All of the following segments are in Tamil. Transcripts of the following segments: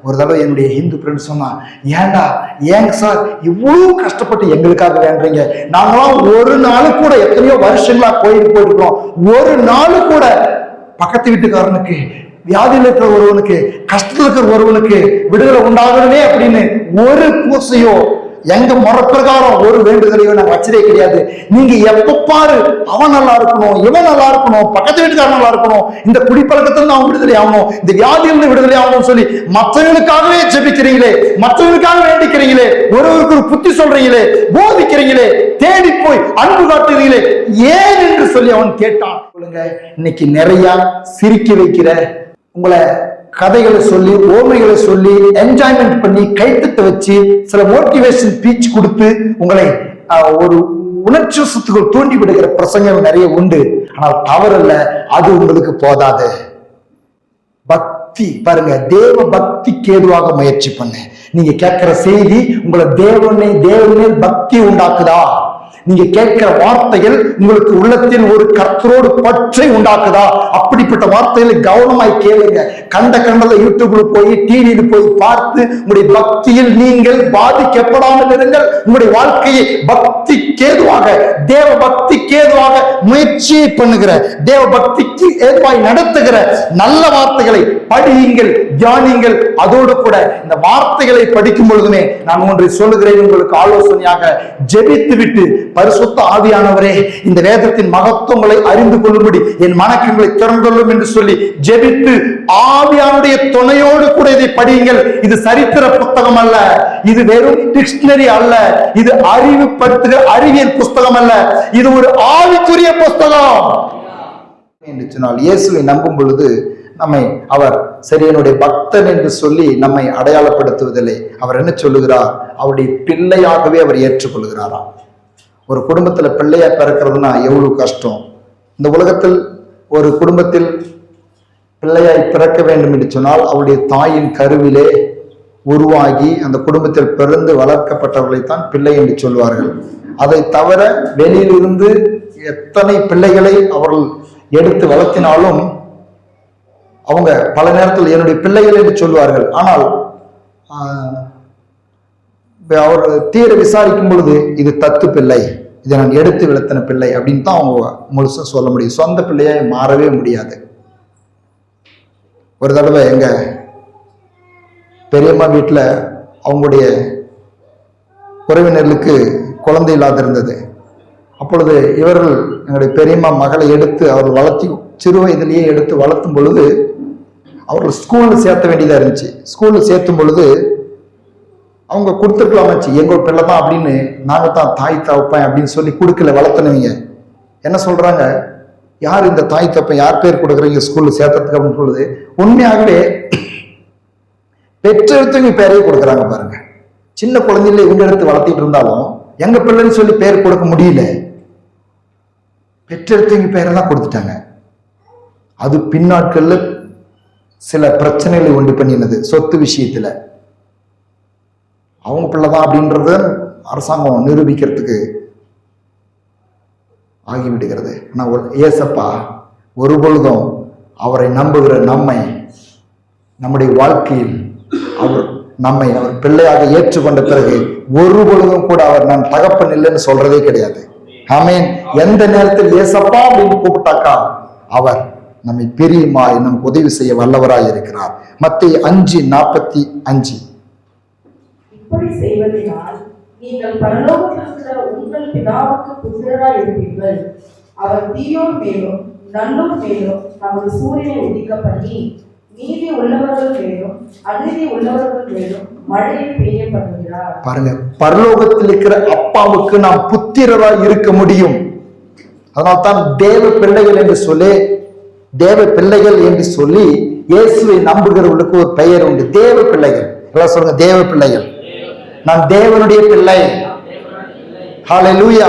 ஒரு தடவை என்னுடைய ஹிந்து ஃப்ரெண்ட் சொன்னா, ஏங்க சார் இவ்வளவு கஷ்டப்பட்டு எங்களுக்காக வேண்டீங்க? நாங்களாம் ஒரு நாள் கூட எத்தனையோ வருஷங்களா கோயிலுக்கு போயிருக்கிறோம், ஒரு நாள் கூட பக்கத்து வீட்டுக்காரனுக்கு, வியாதியில் இருக்கிற ஒருவனுக்கு, கஷ்டத்தில் இருக்கிற ஒருவனுக்கு விடுதலை உண்டாகணுமே அப்படின்னு ஒரு பூசையோ எங்க முறை பிரகாரம் ஒரு வேண்டுதலையோ நாங்க வச்சதே கிடையாது. நீங்க எப்ப பாரு அவன் நல்லா இருக்கணும், இவன் நல்லா இருக்கணும், பக்கத்து வீட்டுக்காரன் நல்லா இருக்கணும், இந்த குடிப்பழக்கத்துல அவன் விடுதலை ஆகணும், இந்த வியாதியிலிருந்து விடுதலை ஆகணும்னு சொல்லி மற்றவங்களுக்காகவே ஜெபிக்கிறீங்களே, மற்றவங்களுக்காக வேண்டிக்கிறீங்களே, ஒருவருக்கு ஒரு புத்தி சொல்றீங்களே, போதிக்கிறீங்களே, தேடி போய் அன்பு காட்டுறீங்களே, ஏன் என்று சொல்லி அவன் கேட்டான். சொல்லுங்க, இன்னைக்கு நிறைய சிரிக்க வைக்கிற, உங்களை கதைகளை சொல்லி, ஓமைகளை சொல்லி, என்ஜாய்மெண்ட் பண்ணி, கைத்தட்ட வச்சு, சில மோட்டிவேஷன் ஸ்பீச் கொடுத்து உங்களை ஒரு உணர்ச்சி சுத்துகள் தூண்டி விடுகிற பிரசங்கம் நிறைய உண்டு. ஆனால் தவறல்ல, அது உங்களுக்கு போதாது. பக்தி பாருங்க, தேவ பக்திக்கு ஏதுவாக முயற்சி பண்ணு. நீங்க கேட்கிற செய்தி உங்களை தேவனே பக்தி உண்டாக்குதா? நீங்க கேட்கிற வார்த்தைகள் உங்களுக்கு உள்ளத்தில் ஒரு கர்த்தரோடு பற்றை உண்டாக்குதா? அப்படிப்பட்ட வார்த்தைகளை கவனமாய் கேளுங்க. கண்டத யூடியூப்ல போய், டிவியில போய் பார்த்து உங்களுடைய பக்தியில் நீங்கள் பாதிக்கப்படாமல் இருங்கள். உங்களுடைய வாழ்க்கையை பக்திக்கு ஏதுவாக, தேவ பக்திக்கு ஏதுவாக முயற்சி பண்ணுகிற, தேவ பக்திக்கு ஏதுவாய் நடத்துகிற நல்ல வார்த்தைகளை படியுங்கள், தியானிங்கள். அதோடு கூட இந்த வார்த்தைகளை படிக்கும் பொழுதுமே நான் ஒன்றை சொல்லுகிறேன், உங்களுக்கு ஆலோசனையாக ஜெபித்து விட்டு, பரிசுத்த ஆவியானவரே இந்த வேதத்தின் மகத்துவங்களை அறிந்து கொள்ளும்படி என் மனக்கண்களை திறந்துள்ளோம் என்று சொல்லி ஜெபித்து ஆவியானுடைய துணையோடு கூட இதை படியுங்கள். இது சரித்திர புத்தகம் அல்ல, இது வெறும் டிக்ஷனரி அல்ல, இது அறிவுபடுத்துகிற அறிவியல் புஸ்தகம் அல்ல, இது ஒரு ஆவிக்குரிய புஸ்தகம் என்று சொன்னால், இயேசுவை நம்பும் பொழுது நம்மை அவர் சரி என்னுடைய பக்தன் என்று சொல்லி நம்மை அடையாளப்படுத்துவதில்லை. அவர் என்ன சொல்லுகிறார்? அவருடைய பிள்ளையாகவே அவர் ஏற்றுக்கொள்கிறாராம். ஒரு குடும்பத்துல பிள்ளையா பிறக்கிறதுனா எவ்வளவு கஷ்டம். இந்த உலகத்தில் ஒரு குடும்பத்தில் பிள்ளையாய் பிறக்க வேண்டும் என்று சொன்னால் அவருடைய தாயின் கருவிலே உருவாகி அந்த குடும்பத்தில் பிறந்து வளர்க்கப்பட்டவர்களைத்தான் பிள்ளை என்று சொல்வார்கள். அதை தவிர வெளியிலிருந்து எத்தனை பிள்ளைகளை அவர்கள் எடுத்து வளர்த்தினாலும் அவங்க பல நேரத்தில் என்னுடைய பிள்ளைகள் என்று சொல்வார்கள். ஆனால் அவர் தீர விசாரிக்கும் பொழுது இது தத்து பிள்ளை, இதை நான் எடுத்து வளர்த்தின பிள்ளை அப்படின்னு தான் அவங்க முழுசா சொல்ல முடியும். சொந்த பிள்ளையாய் மாறவே முடியாது. ஒரு தடவை எங்க பெரியம்மா வீட்டில் அவங்களுடைய உறவினர்களுக்கு குழந்தை இல்லாத இருந்தது. அப்பொழுது இவர்கள் எங்களுடைய பெரியம்மா மகளை எடுத்து அவர்கள் வளர்த்தி, சிறு வயதிலேயே எடுத்து வளர்த்தும் பொழுது அவர்கள் ஸ்கூலில் சேர்த்த வேண்டியதாக இருந்துச்சு. ஸ்கூலில் சேர்த்தும் பொழுது அவங்க கொடுத்துருக்கலாமாச்சு, எங்கள் பிள்ளை தான் அப்படின்னு, நாங்கள் தான் தாய் தகப்பன் அப்படின்னு சொல்லி கொடுக்கல, வளர்த்தனவங்க. என்ன சொல்றாங்க, யார் இந்த தாய் தகப்பன், யார் பேர் கொடுக்குறீங்க ஸ்கூலில் சேர்த்ததுக்கு அப்படின்னு சொல்லுது. உண்மையாகவே பெற்றெடுத்தவங்க பேரையே கொடுக்குறாங்க பாருங்க. சின்ன குழந்தையில இவங்க எடுத்து வளர்த்திட்டு இருந்தாலும் எங்க பிள்ளைன்னு சொல்லி பேர் கொடுக்க முடியல, பெற்றெடுத்தவங்க பேரெல்லாம் கொடுத்துட்டாங்க. அது பின்னாட்கள்ல சில பிரச்சனைகளை உண்டு பண்ணினது. சொத்து விஷயத்துல அவங்க பிள்ளைதான் அப்படின்றத அரசாங்கம் நிரூபிக்கிறதுக்கு ஆகிவிடுகிறது. ஆனால் ஏசப்பா ஒரு பொழுதும் அவரை நம்புகிற நம்மை, நம்முடைய வாழ்க்கையில் அவர் பிள்ளையாக ஏற்றுக்கொண்ட பிறகு ஒரு பொழுதும் கூட அவர் நான் தகப்பன் இல்லைன்னு சொல்றதே கிடையாது. ஆமென். எந்த நேரத்தில் ஏசப்பா அப்படின்னு கூப்பிட்டாக்கா அவர் நம்மை பிரியமாய் நமக்கு உதவி செய்ய வல்லவராய் இருக்கிறார். மத்தேயு 5:45. இப்படி செய்வதனால் நீங்கள் பரலோகத்தில் இருக்கிற உங்கள் பிதாவுக்கு புத்திரராய் இருப்பீர்கள். அவர் தீயோர் மேலும் நல்லோர் மேலும் நமது சூரியனை உதிக்க பண்ணி நீதி உள்ளவர்கள் மேலும் அநீதி உள்ளவர்கள் மேலும் மழையை பெய்ய பண்ணுகிறார். பாருங்க, பரலோகத்தில் இருக்கிற அப்பாவுக்கு நாம் புத்திரராய் இருக்க முடியும். அதனால்தான் தேவ பிள்ளைகள் என்று சொல்லி இயேசுவை நம்புகிறவர்களுக்கு ஒரு பெயர் உண்டு. தேவ பிள்ளைகள். எல்லாம் சொல்லுங்க, தேவ பிள்ளைகள். நான் தேவனுடைய பிள்ளை. ஹல்லேலூயா.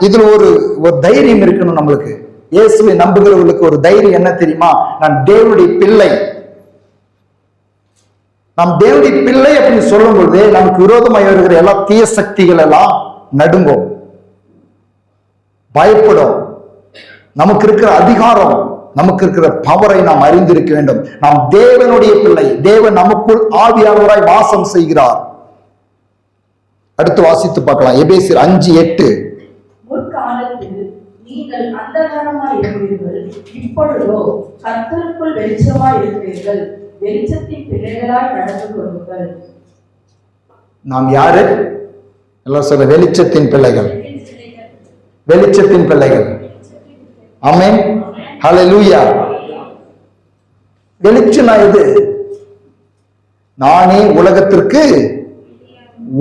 இதுல ஒரு தைரியம் இருக்கணும் நம்மளுக்கு. இயேசுவை நம்புகிறவர்களுக்கு ஒரு தைரியம் என்ன தெரியுமா? நான் தேவனுடைய பிள்ளை. நாம் தேவனுடைய பிள்ளை அப்படின்னு சொல்லும் பொழுது நமக்கு விரோதமாக வருகிற எல்லா தீய சக்திகள் எல்லாம் நடுங்கும், பயப்படும். நமக்கு இருக்கிற அதிகாரம் நமக்கு இருக்கிற பவரை நாம் அறிந்திருக்க வேண்டும். நாம் தேவனுடைய பிள்ளை. தேவன் நமக்குள் ஆவியானவராய் வாசம் செய்கிறார். அடுத்து வாசித்து பார்க்கலாம். எபேசியர் 5:8. முற்காலத்தில் நீங்கள் அந்தகாரமாய் இருந்தீர்கள், இப்பொழுதோ கர்த்தருக்குள் வெளிச்சமாய் இருக்கிறீர்கள். வெளிச்சத்தின் பிள்ளைகளாய் நடந்து கொள்ளுங்கள். நாம் யாரு? எல்லாம் சொல்ல, வெளிச்சத்தின் பிள்ளைகள். வெளிச்சத்தின் பிள்ளைகள். ஆமென். ஹல்லேலூயா. வெளிச்சம் எது? நானே உலகத்திற்கு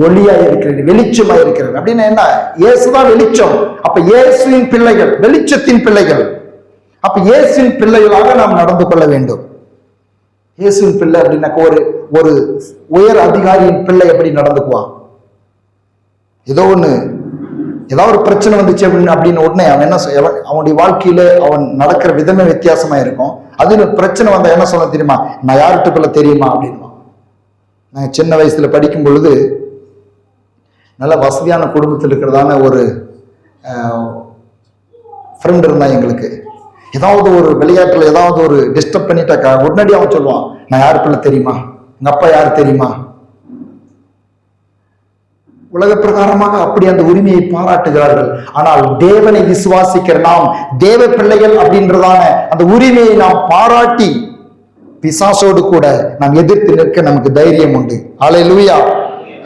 ஒளியா இருக்கிறேன், வெளிச்சமா இருக்கிறேன் அப்படின்னு என்ன? இயேசுதான் வெளிச்சம். அப்ப இயேசுவின் பிள்ளைகள், வெளிச்சத்தின் பிள்ளைகள். அப்ப இயேசுவின் பிள்ளைகளாக நாம் நடந்து கொள்ள வேண்டும். இயேசுவின் பிள்ளை அப்படின்னாக்க ஒரு உயர் அதிகாரியின் பிள்ளை எப்படி நடந்துக்குவான்? ஏதாவது ஒரு பிரச்சனை வந்துச்சு அப்படின்னு உடனே அவன் என்ன அவனுடைய வாழ்க்கையில அவன் நடக்கிற விதமே வித்தியாசமா இருக்கும். அது பிரச்சனை வந்தா என்ன சொல்ல தெரியுமா? நான் யார்கிட்ட தெரியுமா அப்படின்மா. நான் சின்ன வயசுல படிக்கும் பொழுது நல்ல வசதியான குடும்பத்தில் இருக்கிறதான ஒரு ஃப்ரெண்ட் இருந்தான் எங்களுக்கு. ஏதாவது ஒரு விளையாட்டுல ஏதாவது ஒரு டிஸ்டர்ப் பண்ணிட்டாக்கா உடனடி அவன் சொல்லுவான், நான் யார் பிள்ளை தெரியுமா, எங்க அப்பா யார் தெரியுமா. உலக பிரகாரமாக அப்படி அந்த உரிமையை பாராட்டுகிறார்கள். ஆனால் தேவனை விசுவாசிக்கிற நாம் தேவ பிள்ளைகள் அப்படின்றதான அந்த உரிமையை நாம் பாராட்டி பிசாசோடு கூட நாம் எதிர்த்து நிற்க நமக்கு தைரியம் உண்டு. ஹல்லேலூயா,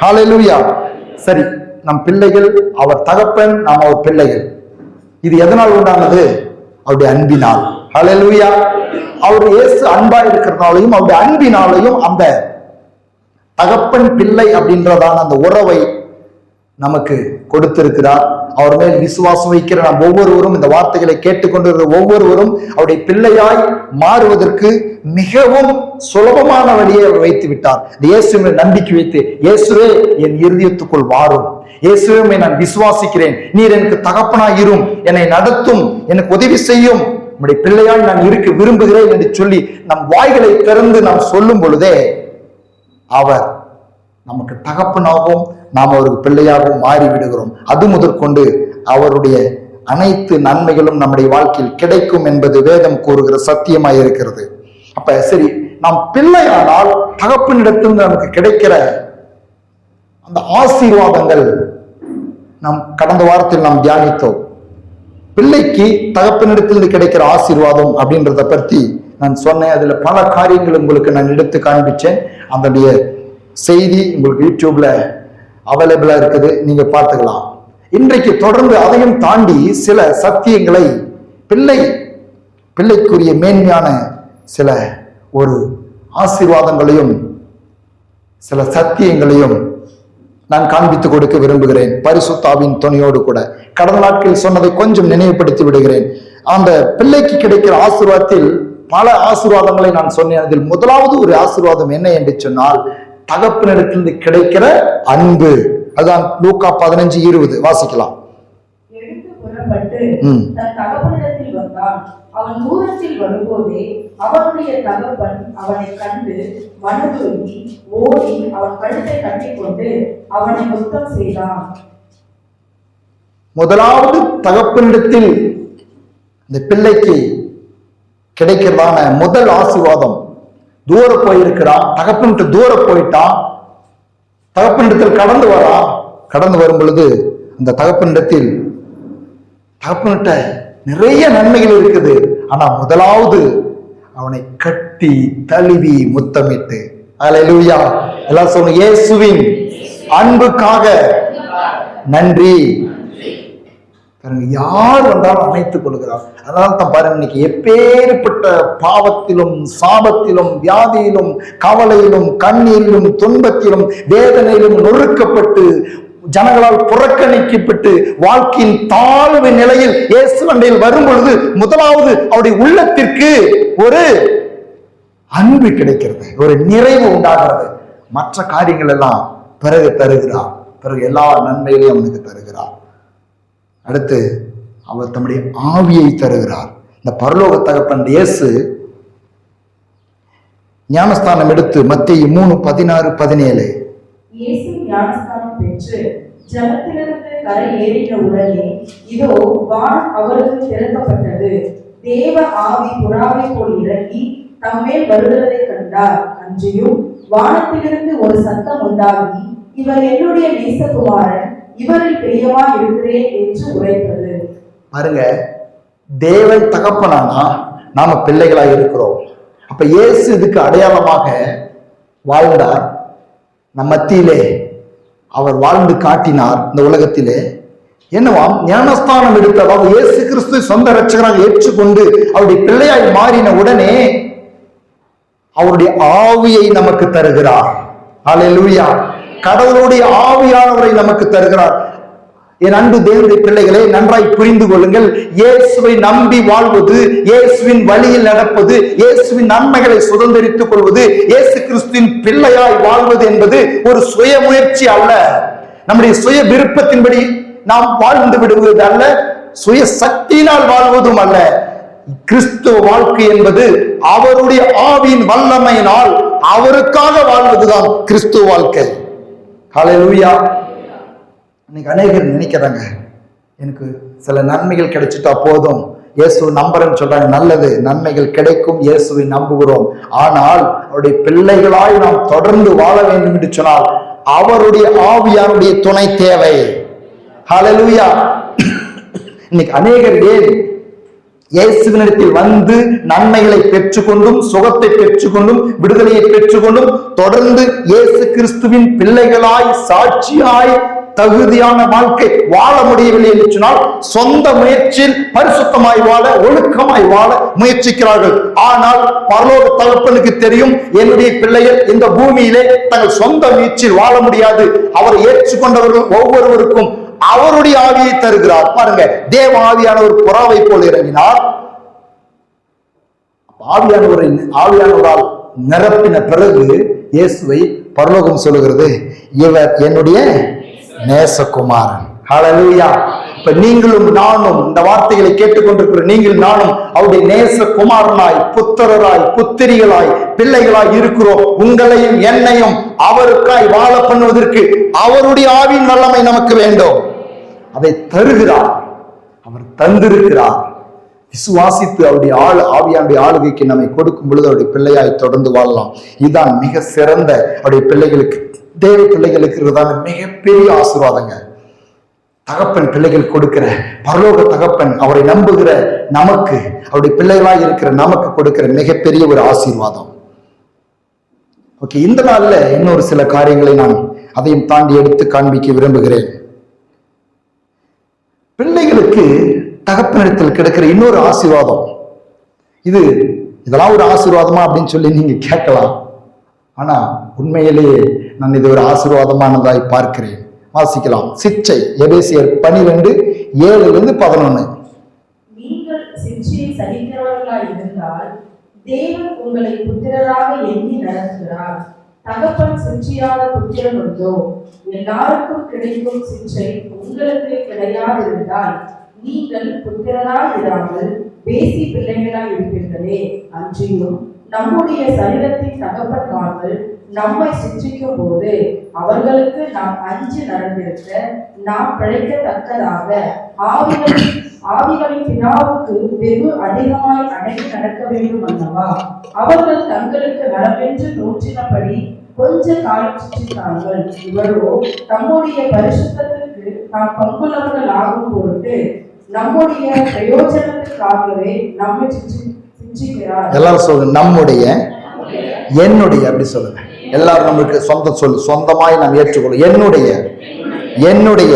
ஹல்லேலூயா. சரி, நம் பிள்ளைகள், அவர் தகப்பன், நாம் அவர் பிள்ளைகள். இது எதனால் உண்டானது? அவருடைய அன்பினால். ஹல்லேலூயா. அவர் இயேசு அன்பா இருக்கிறதுனாலையும் அவருடைய அன்பினாலையும் அந்த தகப்பன் பிள்ளை அப்படின்றதான அந்த உறவை நமக்கு கொடுத்திருக்கிறார். அவர் மேல் விசுவாசம் வைக்கிற நாம் ஒவ்வொருவரும், இந்த வார்த்தைகளை கேட்டுக்கொண்டிருக்கிற ஒவ்வொருவரும் அவருடைய பிள்ளையாய் மாறுவதற்கு மிகவும் சுலபமான வழியை அவர் வைத்து விட்டார். இயேசுவை நம்பிக்கை வைத்து, இயேசுவே என் இருதயத்துக்குள் வாரும், இயேசுவை நான் விசுவாசிக்கிறேன், நீர் எனக்கு தகப்பனாய் இரும், என்னை நடத்தும், எனக்கு உதவி செய்யும், உம்முடைய பிள்ளையாய் நான் இருக்க விரும்புகிறேன் என்று சொல்லி நம் வாய்களை திறந்து நாம் சொல்லும் பொழுதே அவர் நமக்கு தகப்பனாகவும் நாம் அவருக்கு பிள்ளையாகவும் மாறி விடுகிறோம். அது முதற்கொண்டு அவருடைய அனைத்து நன்மைகளும் நம்முடைய வாழ்க்கையில் கிடைக்கும் என்பது வேதம் கூறுகிற சத்தியமாய் இருக்கிறது. அப்ப சரி, நாம் பிள்ளையானால் தகப்பனிடத்திலிருந்து நமக்கு கிடைக்கிற அந்த ஆசீர்வாதங்கள் நாம் கடந்த வாரத்தில் நாம் தியானித்தோம். பிள்ளைக்கு தகப்பனிடத்திலிருந்து கிடைக்கிற ஆசீர்வாதம் அப்படின்றத பற்றி நான் சொன்னேன். அதுல பல காரியங்கள் உங்களுக்கு நான் எடுத்து காண்பிச்சேன். அதனுடைய செய்தி உங்களுக்கு யூடியூப்ல அவைலபிளா இருக்குது, நீங்க பார்த்துக்கலாம். இன்றைக்கு தொடர்ந்து அதையும் தாண்டி சில சத்தியங்களை, பிள்ளைக்குரிய மேன்மையான சில ஒரு ஆசீர்வாதங்களையும் சில சத்தியங்களையும் நான் காண்பித்து கொடுக்க விரும்புகிறேன், பரிசுத்த ஆவியின் துணையோடு கூட. கடந்த நாட்களில் சொன்னதை கொஞ்சம் நினைவுபடுத்தி விடுகிறேன். அந்த பிள்ளைக்கு கிடைக்கிற ஆசீர்வாதத்தில் பல ஆசீர்வாதங்களை நான் சொன்னேன். அதில் முதலாவது ஒரு ஆசீர்வாதம் என்ன என்று சொன்னால், தகப்பனிடத்திலிருந்து கிடைக்கிற அன்பு. அதான் லூக்கா 15:20 வாசிக்கலாம். எடுத்து புறப்பட்டு தன் தகப்பனிடத்தில் வந்தான். அவன் தூரத்தில் வரும்போதே அவனுடைய தகப்பன் அவனை கண்டு மனதுருகி ஓடி அவன் கழுத்தை கட்டிக்கொண்டு அவனை முத்தம் செய்தான். முதலாவது தகப்பனிடத்தில் இந்த பிள்ளைக்கு கிடைக்கிறதான முதல் ஆசீர்வாதம், தூர போயிருக்கிறான், தகப்பன்கிட்ட தூர போயிட்டான், தகப்பனிடத்தில் கடந்து வரும் பொழுது அந்த தகப்பன்கிட்ட நிறைய நன்மைகள் இருக்குது. ஆனா முதலாவது அவனை கட்டி தழுவி முத்தமிட்டு, அல்லேலூயா, எல்லாம் சொல்லுங்க, இயேசுவின் அன்புக்காக நன்றி. யார் வந்தாலும் அணைத்துக் கொள்கிறார். அதனால தான் பாருங்க, இன்னைக்கு எப்பேற்பட்ட பாவத்திலும் சாபத்திலும் வியாதியிலும் கவலையிலும் கண்ணீரிலும் துன்பத்திலும் வேதனையிலும் நொறுக்கப்பட்டு ஜனங்களால் புறக்கணிக்கப்பட்டு வாழ்க்கையின் தாழ்வு நிலையில் இயேசு அண்டையில் வரும் பொழுது முதலாவது அவருடைய உள்ளத்திற்கு ஒரு அன்பு கிடைக்கிறது, ஒரு நிறைவு உண்டாகிறது. மற்ற காரியங்கள் எல்லாம் பிறகு தருகிறார், பிறகு எல்லா நன்மைகளையும் அவனுக்கு தருகிறார். அடுத்து அவர் தம்முடைய ஆவியை தருகிறார். இந்த பரலோக தகப்பன் இயேசு ஞானஸ்தானம் எடுத்து மத்தேயு 3:16-17 இயேசு ஞானஸ்தானம் பெற்று ஜலத்திலிருந்து கரை ஏறின உடனே இதோ வானம் அவருக்கு திறக்கப்பட்டது. தேவ ஆவி புறாவை போல் இறங்கி தம்மேல் வருகிறதை கண்டார். அன்றியும் வானத்திலிருந்து ஒரு சத்தம் உண்டாகி, இவர் என்னுடைய நேசகுமாரன், இவரில் பிரியமா இருக்கிறேன் என்று உரைத்தது. பாருங்க, தேவன் தகப்பனானா நாம பிள்ளைகளா இருக்கிறோம். அப்ப இயேசு இதுக்கு அடையாளமாக வாழ்ந்தார். நம் மத்தியிலே அவர் வாழ்ந்து காட்டினார். இந்த உலகத்திலே என்னவாம், ஞானஸ்தானம் எடுத்தவர் இயேசு கிறிஸ்து சொந்த இரட்சகராக ஏற்றுக்கொண்டு அவருடைய பிள்ளையாய் மாறின உடனே அவருடைய ஆவியை நமக்கு தருகிறார். அல்லேலூயா. கடவுளுடைய ஆவியானவரை நமக்கு தருகிறார். என் அன்பு தேவனுடைய பிள்ளைகளே, நன்றாய் புரிந்து கொள்ளுங்கள். இயேசுவை நம்பி வாழ்வது, இயேசுவின் வழியில் நடப்பது, இயேசுவின் நன்மைகளை சுதந்திரித்துக் கொள்வது, இயேசு கிறிஸ்துவின் பிள்ளையாய் வாழ்வது என்பது ஒரு சுய முயற்சி அல்ல. நம்முடைய சுய விருப்பத்தின்படி நாம் வாழ்ந்து விடுவது அல்ல, சுய சக்தியினால் வாழ்வதும் அல்ல. கிறிஸ்துவ வாழ்க்கை என்பது அவருடைய ஆவியின் வல்லமையினால் அவருக்காக வாழ்வதுதான் கிறிஸ்துவ வாழ்க்கை. ஹல்லேலூயா. இன்னைக்கு அநேகர் நினைக்கிறாங்க, எனக்கு சில நன்மைகள் கிடைச்சிட்டா போதும், இயேசு நம்புறேன்னு சொல்றாங்க. நல்லது, நன்மைகள் கிடைக்கும், இயேசுவை நம்புகிறோம். ஆனால் அவருடைய பிள்ளைகளாய் நாம் தொடர்ந்து வாழ வேண்டும் என்று சொன்னால் அவருடைய ஆவியாருடைய துணை தேவை. ஹல்லேலூயா. இன்னைக்கு அநேகர் ஏன் இயேசுவினிடத்தில் வந்து நன்மைகளை பெற்றுக்கொண்டும் சுகத்தை பெற்றுக்கொண்டும் விடுதலையை பெற்றுக்கொண்டும் தொடர்ந்து இயேசு கிறிஸ்துவின் பிள்ளைகளாய் சாட்சியாய் தகுதியான வாழ்க்கை வாழ முடியவில்லை என்று சொன்னால் சொந்த முயற்சியில் பரிசுத்தமாய் வாழ, ஒழுக்கமாய் வாழ முயற்சிக்கிறார்கள். ஆனால் பரலோக தகப்பனுக்கு தெரியும், என்னுடைய பிள்ளைகள் இந்த பூமியிலே தங்கள் சொந்த முயற்சியில் வாழ முடியாது. அவரை ஏற்றுக்கொண்டவர்கள் ஒவ்வொருவருக்கும் அவருடைய ஆவியை தருகிறார். பாருங்க, தேவ ஆவியானவர் புறாவை போல் இறங்கினார். ஆவியானவரால் நிரப்பின பிறகு இயேசுவை பரலோகம் சொல்லுகிறது, இவர் என்னுடைய நேசகுமாரன். ஹல்லேலூயா. இப்ப நீங்களும் நானும் இந்த வார்த்தைகளை கேட்டுக்கொண்டிருக்கிற நீங்கள் நானும் அவருடைய நேசகுமாரனாய், புத்திரராய், புத்திரிகளாய், பிள்ளைகளாய் இருக்கிறோம். உங்களையும் என்னையும் அவருக்காய் வாழ பண்ணுவதற்கு அவருடைய ஆவியின் வல்லமை நமக்கு வேண்டும். அதை தருகிறார், அவர் தந்திருக்கிறார். விசுவாசித்து அவருடைய ஆவியானுடைய ஆளுகைக்கு நம்மை கொடுக்கும் பொழுது அவருடைய பிள்ளையாய் தொடர்ந்து வாழலாம். இதுதான் மிக சிறந்த அவருடைய பிள்ளைகளுக்கு, தேவ பிள்ளைகளுக்கு இருக்கிறதான மிகப்பெரிய ஆசீர்வாதங்க. தகப்பன் பிள்ளைகள் கொடுக்கிற, பரலோக தகப்பன் அவரை நம்புகிற நமக்கு, அவருடைய பிள்ளைகளாய் இருக்கிற நமக்கு கொடுக்கிற மிகப்பெரிய ஒரு ஆசீர்வாதம். ஓகே, இந்த நாள்ல இன்னொரு சில காரியங்களை நான் அதையும் தாண்டி எடுத்து காண்பிக்க விரும்புகிறேன். பிள்ளைகளுக்கு தகப்பனிடத்தில் கிடைக்கிற இன்னொரு ஆசீர்வாதம், இதெல்லாம் ஒரு ஆசீர்வாதமா அப்படின்னு சொல்லி நீங்க கேட்கலாம். ஆனா உண்மையிலேயே நான் இது ஒரு ஆசீர்வாதமானதாய் பார்க்கிறேன். வாசிக்கலாம். சிச்சை, எபேசியர் 12:7-11. நீங்கள் சிச்சையை சகிக்கிறவர்களாய் இருந்தால் தேவன் உங்களை புத்திரராக எண்ணி நடத்துகிறார். தகப்பன் சிச்சையாத புத்திரன் உண்டோ? எல்லாருக்கும் கிடைக்கும் சிச்சை உங்களுக்கு கிடையாதிருந்தால் நீங்கள் புத்திரராய் இராமல் பேசி பிள்ளைகளாய் இருப்பீர்களே. அன்றியும் நம்முடைய சரீரத்தின் தகப்பன்மார்கள் நம்மை சிற்றிக்கும் போது அவர்களுக்கு நாம் அஞ்சு நடந்திருக்க நாம் பிழைக்கத்தக்கதாக ஆவிகளின் பிதாவுக்கு வெகு அதிகமாய் அடங்கி நடக்க வேண்டும் அல்லவா? அவர்கள் தங்களுக்கு நலவென்று தோன்றினபடி கொஞ்ச காலம் சிற்றித்தார்கள். இவரோ தம்முடைய பரிசுத்தத்துக்கு நாம் பங்குள்ளவர்கள் ஆகும் பொருட்டு நம்முடைய பிரயோஜனத்துக்காகவே நம்மை சிற்றிக்கிறார். எல்லாரும் சொல்லுங்க, நம்முடைய, என்னுடைய, அப்படி சொல்லுங்க. எல்லாரும் நம்மளுக்கு சொந்த சொல்லு, சொந்தமாய் நாம் ஏற்றுக்கொள்ளும். என்னுடைய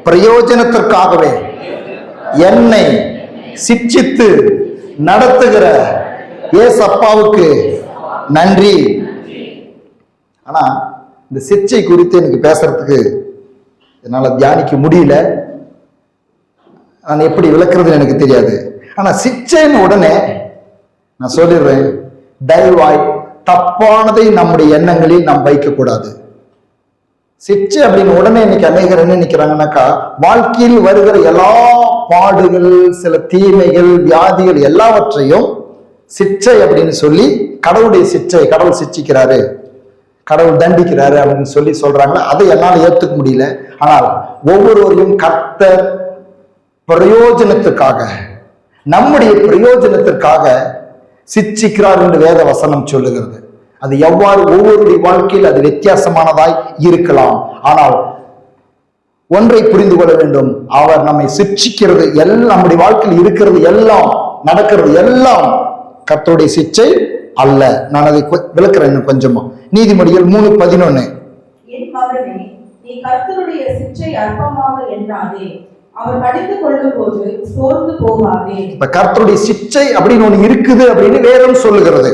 பிரயோஜனத்திற்காகவே என்னை சிட்சித்து நடத்துகிற ஏசப்பாவுக்கு நன்றி. ஆனா இந்த சிச்சை குறித்து எனக்கு பேசுறதுக்கு என்னால தியானிக்க முடியல. நான் எப்படி விளக்குறதுன்னு எனக்கு தெரியாது. ஆனா சிச்சைன்னு உடனே நான் சொல்லிடுறேன், தயவாய் தப்பானதை நம்முடைய எண்ணங்களில் நாம் வைக்கக்கூடாது. சிச்சை அப்படின்னு உடனே இன்னைக்கு அநேகர் என்ன நினைக்கிறாங்கன்னாக்கா, வாழ்க்கையில் வருகிற எல்லா பாடுகள், சில தீமைகள், வியாதிகள் எல்லாவற்றையும் சிச்சை அப்படின்னு சொல்லி கடவுளுடைய சிச்சை, கடவுள் சிச்சிக்கிறாரு, கடவுள் தண்டிக்கிறாரு அப்படின்னு சொல்லி சொல்றாங்க. அதை என்னால் ஏற்றுக்க முடியல. ஆனால் ஒவ்வொருவரையும் கர்த்தர் பிரயோஜனத்துக்காக நம்முடைய பிரயோஜனத்திற்காக சிட்சிக்கிறார் என்று வேத வசனம் சொல்லுகிறது. அது எவ்வாறு ஒவ்வொருடைய வாழ்க்கையில் அது வித்தியாசமானதாய் இருக்கலாம். ஆனால் ஒன்றை புரிந்து கொள்ள வேண்டும், அவர் நம்மை சிட்சிக்கிறது எல்லாம், நம்முடைய வாழ்க்கையில் இருக்கிறது எல்லாம், நடக்கிறது எல்லாம் கர்த்தருடைய சிட்சை அல்ல. நான் அதை விளக்குறேன் இன்னும் கொஞ்சமா. நீதிமொழிகள் 3:11. என் மகனே, நீ கர்த்தருடைய சிட்சை அற்பமாக எண்ணாதே, அவர் கடிந்து கொள்ளும் போது சோர்ந்து போகாதே. இப்ப கர்த்தருடைய சிட்சை அப்படின்னு ஒண்ணு இருக்குது அப்படின்னு வேதம் சொல்லுகிறது.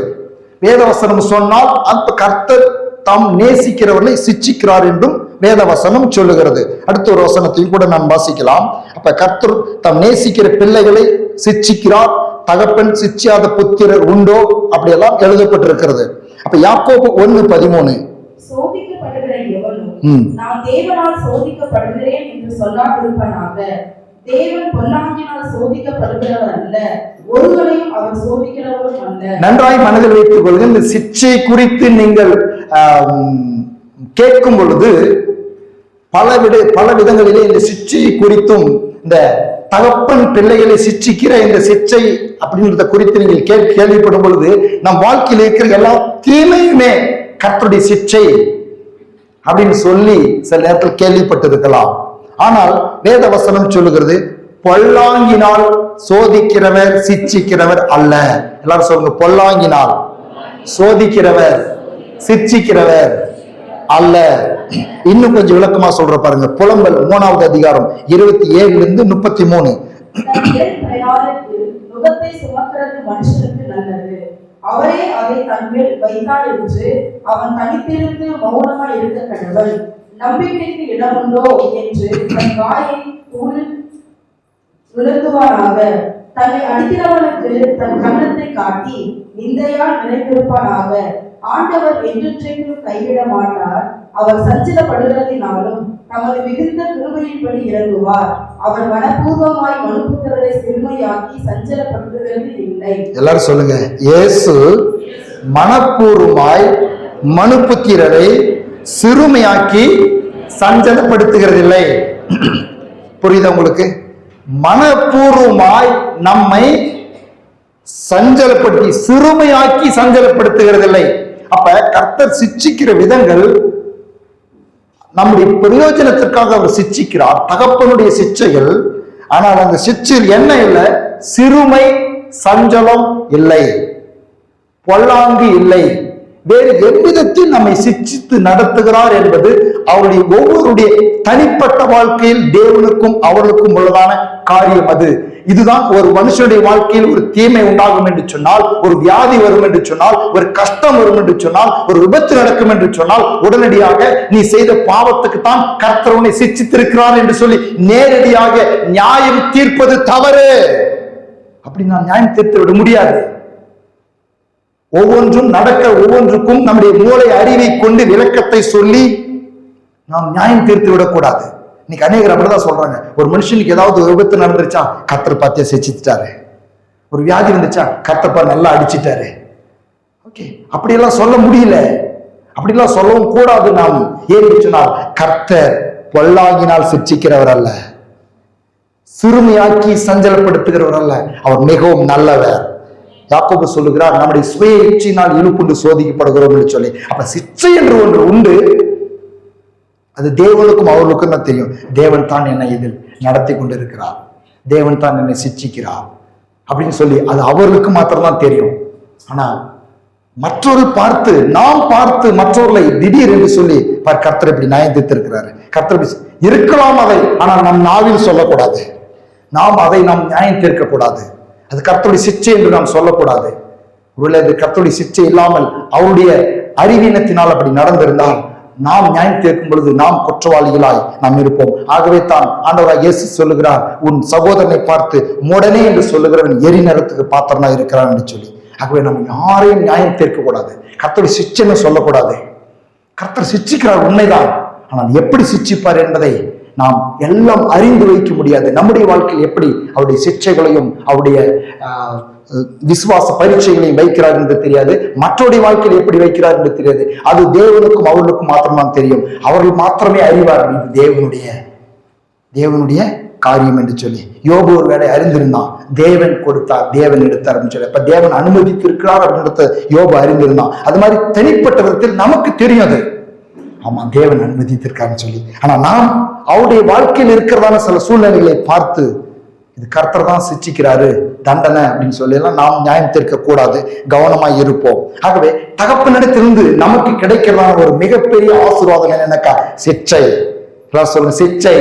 வேதவசனம் சொன்னால் அந்த கர்த்தர் தாம் நேசிக்கிறவர்களை சிட்சிக்கிறார் என்றும் வேதவசனம் சொல்லுகிறது. அடுத்த ஒரு வசனத்தையும் கூட நான் வாசிக்கலாம். அப்ப கர்த்தர் தாம் நேசிக்கிற பிள்ளைகளை சிட்சிக்கிறார், தகப்பன் சிட்சியாத புத்திரர் உண்டோ அப்படியெல்லாம் எழுதப்பட்டிருக்கிறது. அப்ப யாக்கோபு 1:13, சோதிக்கப்படுகிற எவனும் நான் தேவனால் சோதிக்கப்படுகிறேன் என்று சொல்லாதிருப்பனாக, தேவன் பொல்லாங்கினால் சோதிக்கப்படுகிறவர் அல்ல, ஒருவரையும் அவர் சோதிக்கிறவரும் அல்ல. நன்றாய் மனதில் வைத்துக் கொள்ளுங்க. இந்த சிட்சை குறித்து நீங்கள் கேட்கும் பொழுது பல விதங்களிலே இந்த சிட்சை குறித்தும், இந்த தகப்பன் பிள்ளைகளை சிட்சிக்கிற இந்த சிட்சை அப்படின்றத குறித்து நீங்கள் கேள்விப்படும் பொழுது நம் வாழ்க்கையில் இருக்கிற எல்லா தீமையுமே கர்த்தருடைய சிட்சை அப்படின்னு சொல்லி சில நேரத்தில் கேள்விப்பட்டிருக்கலாம். ஆனால் வேத வசனம் சொல்லுகிறது, பொல்லாங்கினால் சோதிக்கிறவர் சிட்சிக்கிறவர் அல்ல. எல்லாரும் சொல்லுங்க, பொல்லாங்கினால் சோதிக்கிறவர் சிட்சிக்கிறவர் அல்ல. இன்னும் கொஞ்சம் விளக்கமா சொல்ற பாருங்க. புலம்பல் 3வது அதிகாரம் 27-33. நுகத்தை சுமக்கிறது மனுஷனுக்கு நல்லது, அவரே அதை தன்மேல் வைத்தார் என்று அவன் தனித்திருந்து மௌனமாய் இருக்க கடவுள். நம்பிக்கைக்கு இடமுண்டோ என்று தன் வாயை விழுந்துவானாக, தன்னை அடிக்கிறவனுக்கு தன் கன்னத்தை காட்டி நிந்தையால் நினைத்திருப்பானாக. ஆண்டவர் என்றென்றைக்கும் கைவிட மாட்டார், அவர் சஞ்சலப்படுகிறதினாலும் தமது மிகுந்த கிருபையின்படி இறங்குவார். அவர் மனப்பூர்வமாய் மனுபுத்திரரை சிறுமையாக்கி சஞ்சலப்படுகிறது இல்லை. எல்லாரும் சொல்லுங்க, இயேசு மனப்பூர்வமாய் மனுபுத்திரரை சிறுமையாக்கி சஞ்சலப்படுத்துகிறதில்லை. புரியுதா உங்களுக்கு? மனப்பூர்வமாய் நம்மை சஞ்சலப்படுத்தி சிறுமையாக்கி சஞ்சலப்படுத்துகிறதில்லை. அப்ப கர்த்தர் சிட்சிக்கிற விதங்கள் நம்முடைய பிரயோஜனத்திற்காக அவர் சிட்சிக்கிறார், தகப்பனுடைய சிட்சைகள். ஆனால் அந்த சிட்சையில் என்ன இல்லை? சிறுமை, சஞ்சலம் இல்லை, பொல்லாங்கு இல்லை. வேறு எவ்விதத்தில் நம்மை சிட்சித்து நடத்துகிறார் என்பது அவருடைய ஒவ்வொருடைய தனிப்பட்ட வாழ்க்கையில் தேவனுக்கும் அவர்களுக்கும் உள்ளதான காரியம். அது இதுதான் ஒரு மனுஷனுடைய வாழ்க்கையில் ஒரு தீமை உண்டாகும் என்று சொன்னால், ஒரு வியாதி வரும் என்று சொன்னால், ஒரு கஷ்டம் வரும் என்று சொன்னால், ஒரு விபத்து நடக்கும் என்று சொன்னால், உடனடியாக நீ செய்த பாவத்துக்கு தான் கர்த்தர் உன்னை சிட்சித்திருக்கிறார் என்று சொல்லி நேரடியாக நியாயம் தீர்ப்பது தவறு. அப்படி நான் நியாயம் தீர்த்து விட முடியாது. ஒவ்வொன்றும் நடக்க ஒவ்வொன்றுக்கும் நம்முடைய மூளை அறிவை கொண்டு விளக்கத்தை சொல்லி நாம் நியாயம் தீர்த்து விடக்கூடாது. இன்னைக்கு அநேகர் அப்படிதான் சொல்றாங்க. ஒரு மனுஷனுக்கு ஏதாவது ஒரு விபத்து நடந்துருச்சா, கர்த்தர் பார்த்தியா சிட்சித்தாரு. ஒரு வியாதி வந்துச்சா, கர்த்தப்பா நல்லா அடிச்சிட்டாரு. ஓகே, அப்படியெல்லாம் சொல்ல முடியல, அப்படியெல்லாம் சொல்லவும் கூடாது. நாம் ஏன் சொன்னால், கர்த்தர் பொல்லாங்கினால் சிட்சிக்கிறவர் அல்ல, சிறுமையாக்கி சஞ்சலப்படுத்துகிறவர் அல்ல, அவர் மிகவும் நல்லவர். யாக்கோபு சொல்லுகிறார், நம்முடைய சுய இச்சையினால் இழுப்புண்டு சோதிக்கப்படுகிறோம் என்று சொல்லி. அப்ப சிட்சை என்று ஒன்று உண்டு. அது தேவனுக்கும் அவர்களுக்கும் தான் தெரியும். தேவன் தான் என்னை இதில் நடத்தி கொண்டிருக்கிறார், தேவன் தான் என்னை சிட்சிக்கிறார் அப்படின்னு சொல்லி அது அவர்களுக்கு மாத்திரம்தான் தெரியும். ஆனால் மற்றவர்கள் பார்த்து, நாம் பார்த்து மற்றவர்களை திடீர் என்று சொல்லி கர்த்தர் இப்படி நியாயம் தீர்த்திருக்கிறாரு, கர்த்தர் இருக்கலாம் அதை, ஆனால் நம் நாவில் சொல்லக்கூடாது, நாம் அதை நாம் நியாயம் தீர்க்கக்கூடாது. அது கர்த்தருடைய சிட்சை என்று நாம் சொல்லக்கூடாது. ஒருவேளை அது கர்த்தருடைய சிட்சை இல்லாமல் அவருடைய அறிவீனத்தினால் அப்படி நடந்திருந்தால் நாம் நியாயம் கேட்கும் பொழுது நாம் குற்றவாளிகளாய் நாம் இருப்போம். ஆகவே தான் ஆண்டவராய் இயேசு சொல்லுகிறார், உன் சகோதரனை பார்த்து மூடனே என்று சொல்லுகிறவன் எரி நேரத்துக்கு பாத்திரனா இருக்கிறான் என்று சொல்லி. ஆகவே நம்ம யாரையும் நியாயம் தீர்க்க கூடாது, கர்த்தருடைய சிட்சைன்னு சொல்லக்கூடாது. கர்த்தர் சிட்சிக்கிறார் உண்மைதான், ஆனால் எப்படி சிட்சிப்பார் என்பதை நாம் எல்லாம் அறிந்து வைக்க முடியாது. நம்முடைய வாழ்க்கையில் எப்படி அவருடைய சிட்சைகளையும் அவருடைய விசுவாச பரீட்சைகளையும் வைக்கிறார் என்று தெரியாது, மற்றவருடைய வாழ்க்கையில் எப்படி வைக்கிறார் என்று தெரியாது. அது தேவனுக்கும் அவர்களுக்கும் மாத்திரம்தான் தெரியும். அவர்கள் மாத்திரமே அறிவார்கள். இது தேவனுடைய காரியம் என்று சொல்லி. யோபு ஒரு வேலை அறிந்திருந்தான், தேவன் கொடுத்தார் தேவன் எடுத்தார் அப்படின்னு சொல்லி. அப்ப தேவன் அனுமதித்து இருக்கிறார் அப்படின்றத யோபு அறிந்திருந்தான். அது மாதிரி தனிப்பட்ட விதத்தில் நமக்கு தெரியும் அது, ஆமா தேவன் அனுமதித்திருக்காருன்னு சொல்லி. ஆனா நாம் அவருடைய வாழ்க்கையில் இருக்கிறதான சில சூழ்நிலைகளை பார்த்து இது கர்த்தர் தான் சிச்சிக்கிறாரு தண்டனை அப்படின்னு சொல்லி எல்லாம் நாம் நியாயம் தீர்க்க கூடாது, கவனமாய் இருப்போம். ஆகவே தகப்பனிடத்திலிருந்து நமக்கு கிடைக்கிறதான ஒரு மிகப்பெரிய ஆசீர்வாதம் என்னன்னாக்கா சிச்சை. சொல்லுங்க சிச்சை.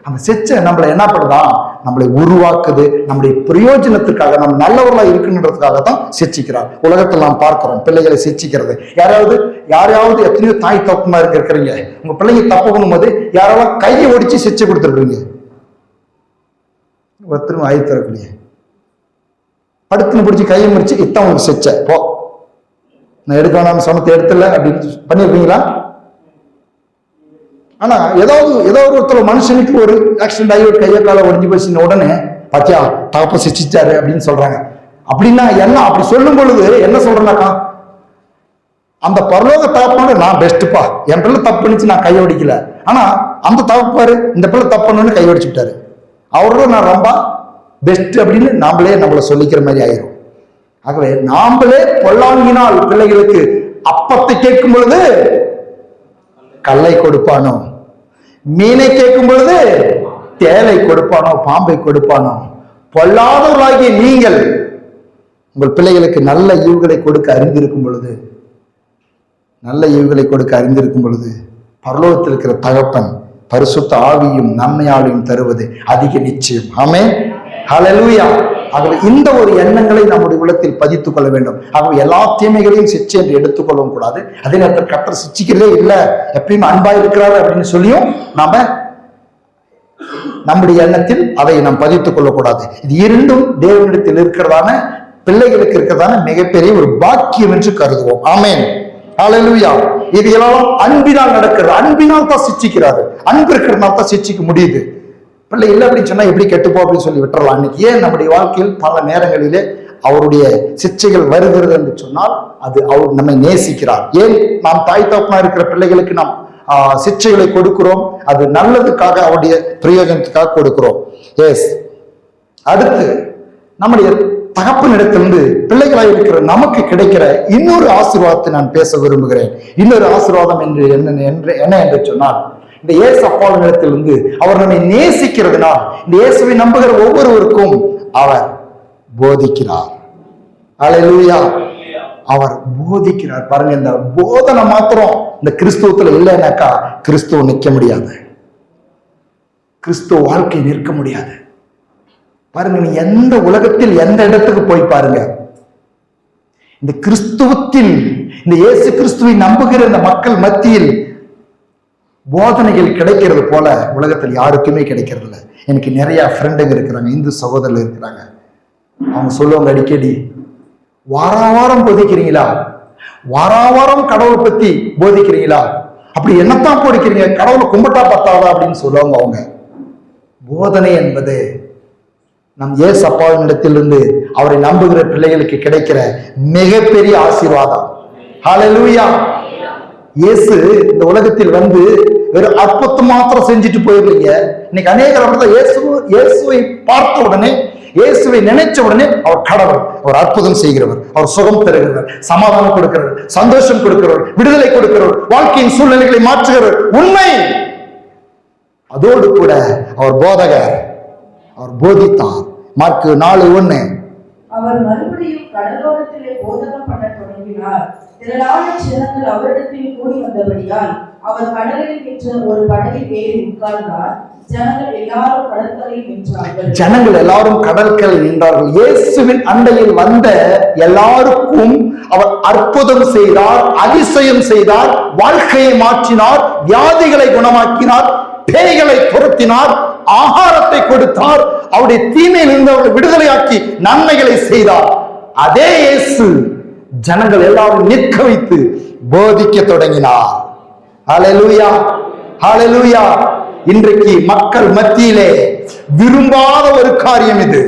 அந்த சிச்சை நம்மளை என்ன பண்ணுதான், நம்மளை உருவாக்குது, நம்முடைய பிரயோஜனத்துக்காக, நம்ம நல்லவர்களா இருக்குன்றதுக்காக தான் சிச்சிக்கிறார். உலகத்தில் நாம் பார்க்கிறோம் பிள்ளைகளை சிச்சிக்கிறது. யாரையாவது எத்தனையோ தாய் தப்புமா இருக்கிறீங்க, உங்க பிள்ளைங்க தப்பு பண்ணும்போது யாராவது கையை ஒடிச்சு சிச்சை கொடுத்துருக்கீங்க, ஒருத்தரும் ஆயி தரக்கூடிய படுத்துன்னு பிடிச்சி கையை முடிச்சு இத்தான் உங்களுக்கு சிச்சை, போ நான் எடுக்க வேணாம் சமத்தை எடுத்துல அப்படின்னு பண்ணிருப்பீங்களா? ஆனா ஏதாவது ஒருத்தர் மனுஷனுக்கு ஒரு ஆக்சிடென்ட் ஆகி ஒரு கையை காலை ஒடிஞ்சு போச்சுன்னு உடனே பாத்தியா தகப்ப சிச்சிச்சாரு அப்படின்னு சொல்றாங்க. அப்படின்னா என்ன? அப்படி சொல்லும் பொழுது என்ன சொல்றேன்னாக்கா, அந்த பரலோக தகப்பாடு நான் பெஸ்ட்பா, என் பிள்ளை தப்பு பண்ணிச்சு நான் கையை ஒடிக்கல, ஆனா அந்த தகப்பாரு இந்த பிள்ளை தப்பு பண்ணு கை ஒடிச்சு விட்டாரு, அவரோட நான் ரொம்ப பெஸ்ட் அப்படின்னு நம்மளை சொல்லிக்கிற மாதிரி ஆயிரும். ஆகவே நாமளே பொல்லாங்கினால் பிள்ளைகளுக்கு அப்பத்தை கேட்கும் பொழுது கல்லை கொடுப்பானோ, மீனை கேட்கும் பொழுது தேலை கொடுப்பானோ, பாம்பை கொடுப்பானோ. பொல்லாதவர்களாகிய நீங்கள் உங்கள் பிள்ளைகளுக்கு நல்ல ஈவுகளை கொடுக்க அறிந்திருக்கும் பொழுது பரலோகத்தில் இருக்கிற தகப்பன் பரிசுத்த ஆவியும் நன்மையாலையும் தருவது அதிக நிச்சயம். ஆமென், ஹல்லேலூயா. ஆகவே இந்த ஒரு எண்ணங்களை நம்முடைய உள்ளத்தில் பதித்துக் கொள்ள வேண்டும். ஆகவே எல்லா தீமைகளையும் சிச்சை என்று எடுத்துக்கொள்ளவும் கூடாது. அதே நேரத்தில் கர்த்தர் சிச்சிக்கிறதே இல்லை, எப்பயுமே அன்பா இருக்கிறாரு அப்படின்னு சொல்லியும் நாம நம்முடைய எண்ணத்தில் அதை நாம் பதித்துக் கொள்ளக்கூடாது. இது இரண்டும் தேவனிடத்தில் இருக்கிறதான பிள்ளைகளுக்கு இருக்கிறதான மிகப்பெரிய ஒரு பாக்கியம் என்று கருதுவோம். ஆமென், ஹல்லேலூயா. இது எல்லாம் அன்பினால் நடக்கிறது. அன்பினால் தான் சிச்சிக்கிறாரு. அன்பு இருக்கிறதுனால தான் சிச்சிக்க முடியுது. பிள்ளை இல்லை அப்படின்னு சொன்னா எப்படி கெட்டுப்போ அப்படின்னு சொல்லி விட்டுறலாம். அன்னைக்கு ஏன் நம்முடைய வாழ்க்கையில் பல நேரங்களிலே அவருடைய சிச்சைகள் வருகிறது என்று சொன்னால் அது அவர் நம்மை நேசிக்கிறார். ஏன் நாம் தாய் தகப்பனா இருக்கிற பிள்ளைகளுக்கு நாம் சிச்சைகளை கொடுக்கிறோம்? அது நல்லதுக்காக, அவருடைய பிரயோஜனத்துக்காக கொடுக்கிறோம். எஸ். அடுத்து நம்முடைய தகப்பனிடத்திலிருந்து பிள்ளைகளாக இருக்கிற நமக்கு கிடைக்கிற இன்னொரு ஆசீர்வாதத்தை நான் பேச விரும்புகிறேன். இன்னொரு ஆசீர்வாதம் என்ன என்று சொன்னால், இந்த இயேசு அப்பாவினிடத்திலிருந்து அவர் நம்மை நேசிக்கிறதுனால் இந்த இயேசுவை நம்புகிற ஒவ்வொருவருக்கும் அவர் போதிக்கிறார். ஹல்லேலூயா. அவர் போதிக்கிறார். பாருங்க, இந்த போதனை மாத்திரம் இந்த கிறிஸ்துவத்துல இல்லைன்னாக்கா கிறிஸ்துவ நிற்க முடியாது, கிறிஸ்துவ வாழ்க்கை நிற்க முடியாது. பாருங்க, நீ எந்த உலகத்தில் எந்த இடத்துக்கு போய் பாருங்க, இந்த கிறிஸ்துவத்தில் இந்த இயேசு கிறிஸ்துவை நம்புகிற இந்த மக்கள் மத்தியில் போதனைகள் கிடைக்கிறது போல உலகத்தில் யாருக்குமே கிடைக்கிறது இல்லை. எனக்கு நிறைய ஃப்ரெண்டுங்க இருக்கிறாங்க, இந்து சகோதரர்கள் இருக்கிறாங்க. அவங்க சொல்லுவாங்க அடிக்கடி, வாரம் போதிக்கிறீங்களா, வாரம் கடவுளை பத்தி போதிக்கிறீங்களா, அப்படி என்னத்தான் போதிக்கிறீங்க, கடவுளை கும்பிட்டா பத்தாதா அப்படின்னு சொல்லுவாங்க. அவங்க போதனை என்பது நம் இயேசு அப்பாவினிடத்திலிருந்து அவரை நம்புகிற பிள்ளைகளுக்கு கிடைக்கிற மிகப்பெரிய ஆசீர்வாதம். ஹல்லேலூயா. இயேசு இந்த உலகத்தில் வந்து வெறும் அற்புதம் மாத்திரம் செஞ்சுட்டு போயிடுறீங்க. இன்னைக்கு அநேகர் இயேசுவை பார்த்த உடனே, இயேசுவை நினைச்ச உடனே அவர் கடவுள், அவர் அற்புதம் செய்கிறவர், அவர் சுகம் தருகிறவர், சமாதானம் கொடுக்கிறவர், சந்தோஷம் கொடுக்கிறவர், விடுதலை கொடுக்கிறவர், வாழ்க்கையின் சூழ்நிலைகளை மாற்றுகிறவர். உண்மை. அதோடு கூட அவர் போதகர், அவர் போதித்தார். மார்க்கு 4:1. அவர் மறுபடியும் கடலோரத்திலே போதகம் பண்ண தொடங்கினார். திரளான ஜனங்கள் அவரிடத்தில் கூடி வந்தபடியால் அவர் கடலில் நின்ற ஒரு படகில் ஏறி உட்கார்ந்தார். ஜனங்கள் எல்லாரும் கடற்கரையில் நின்றார்கள். இயேசுவின் அண்டையில் வந்த எல்லாருக்கும் அவர் அற்புதம் செய்தார், அதிசயம் செய்தார், வாழ்க்கையை மாற்றினார், வியாதிகளை குணமாக்கினார், பேய்களை துரத்தினார், ஆகாரத்தை கொடுத்தார், அவருடைய தீமையில் இருந்து அவரை விடுதலையாக்கி நன்மைகளை செய்தார். அதே இயேசு ஜனங்கள் எல்லாரும் நிற்க வைத்து போதிக்க தொடங்கினார். ஹல்லேலூயா, ஹல்லேலூயா. இன்றைக்கு மக்கள் மத்தியிலே விரும்பாத ஒரு காரியம் இது.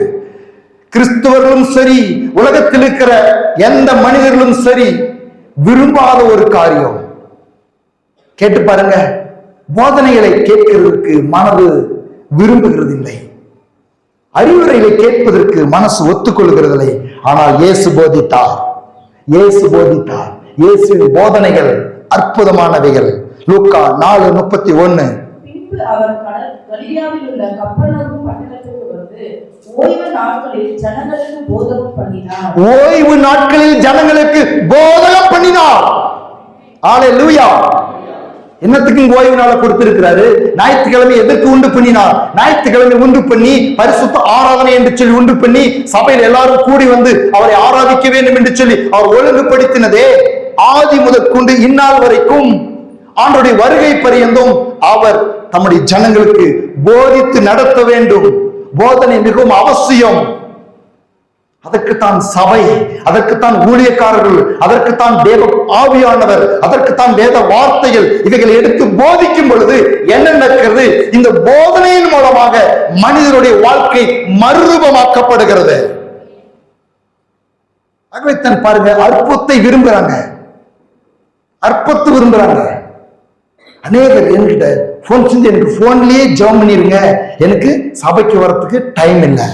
கிறிஸ்தவர்களும் சரி, உலகத்தில் இருக்கிற எந்த மனிதர்களும் சரி, விரும்பாத ஒரு காரியம். கேட்டு பாருங்க, போதனைகளை கேட்கிறதுக்கு மனது விரும்புகிறதில்லை. அறிவுரைகளை கேட்பதற்கு மனசு ஒத்துக்கொள்கிறதில்லை. ஆனால் இயேசு போதித்தார். இயேசுவின் போதனைகள் அற்புதமானவைகள். லூக்கா 4:31. பின்பு அவர் கலிலேயாவில் உள்ள கப்பர்நகூம் பட்டணத்துக்கு வந்து ஓய்வு நாட்களில் ஜனங்களுக்கு போதகம் பண்ணினார். ஹல்லேலூயா. என்னத்துக்கு ஓய்வு நாளை கொடுத்திருக்கிறாரு? ஞாயிற்றுக்கிழமை எதற்கு உண்டு பண்ணினார்? ஞாயிற்றுக்கிழமை உண்டு பண்ணி பரிசுத்த ஆராதனை என்று சொல்லி உண்டு பண்ணி சபையில் எல்லாரும் கூடி வந்து அவரை ஆராதிக்க வேண்டும் என்று சொல்லி அவர் ஒழுங்குபடுத்தினதே ஆதி முதற்கொண்டு இந்நாள் வரைக்கும் ஆண்டவருடைய வருகை பரியந்தும் அவர் தம்முடைய ஜனங்களுக்கு போதித்து நடத்த வேண்டும். போதனை மிகவும் அவசியம். அதற்குத்தான் சபை, அதற்குத்தான் ஊழியக்காரர்கள், அதற்குத்தான் தேவ ஆவியானவர், அதற்குத்தான் வேத வார்த்தைகள். இவைகளை எடுத்து போதிக்கும் பொழுது என்ன நடக்கிறது? இந்த போதனையின் மூலமாக மனிதனுடைய வாழ்க்கை மறுரூபமாக்கப்படுகிறது. ஆகவே தான் பாருங்க, அற்புதத்தை விரும்புறாங்க, அநேகர் என்கிட்ட போன் செஞ்சு எனக்கு போன்லயே ஜெபம் பண்ணிருங்க, எனக்கு சபைக்கு வரத்துக்கு டைம் இல்லை.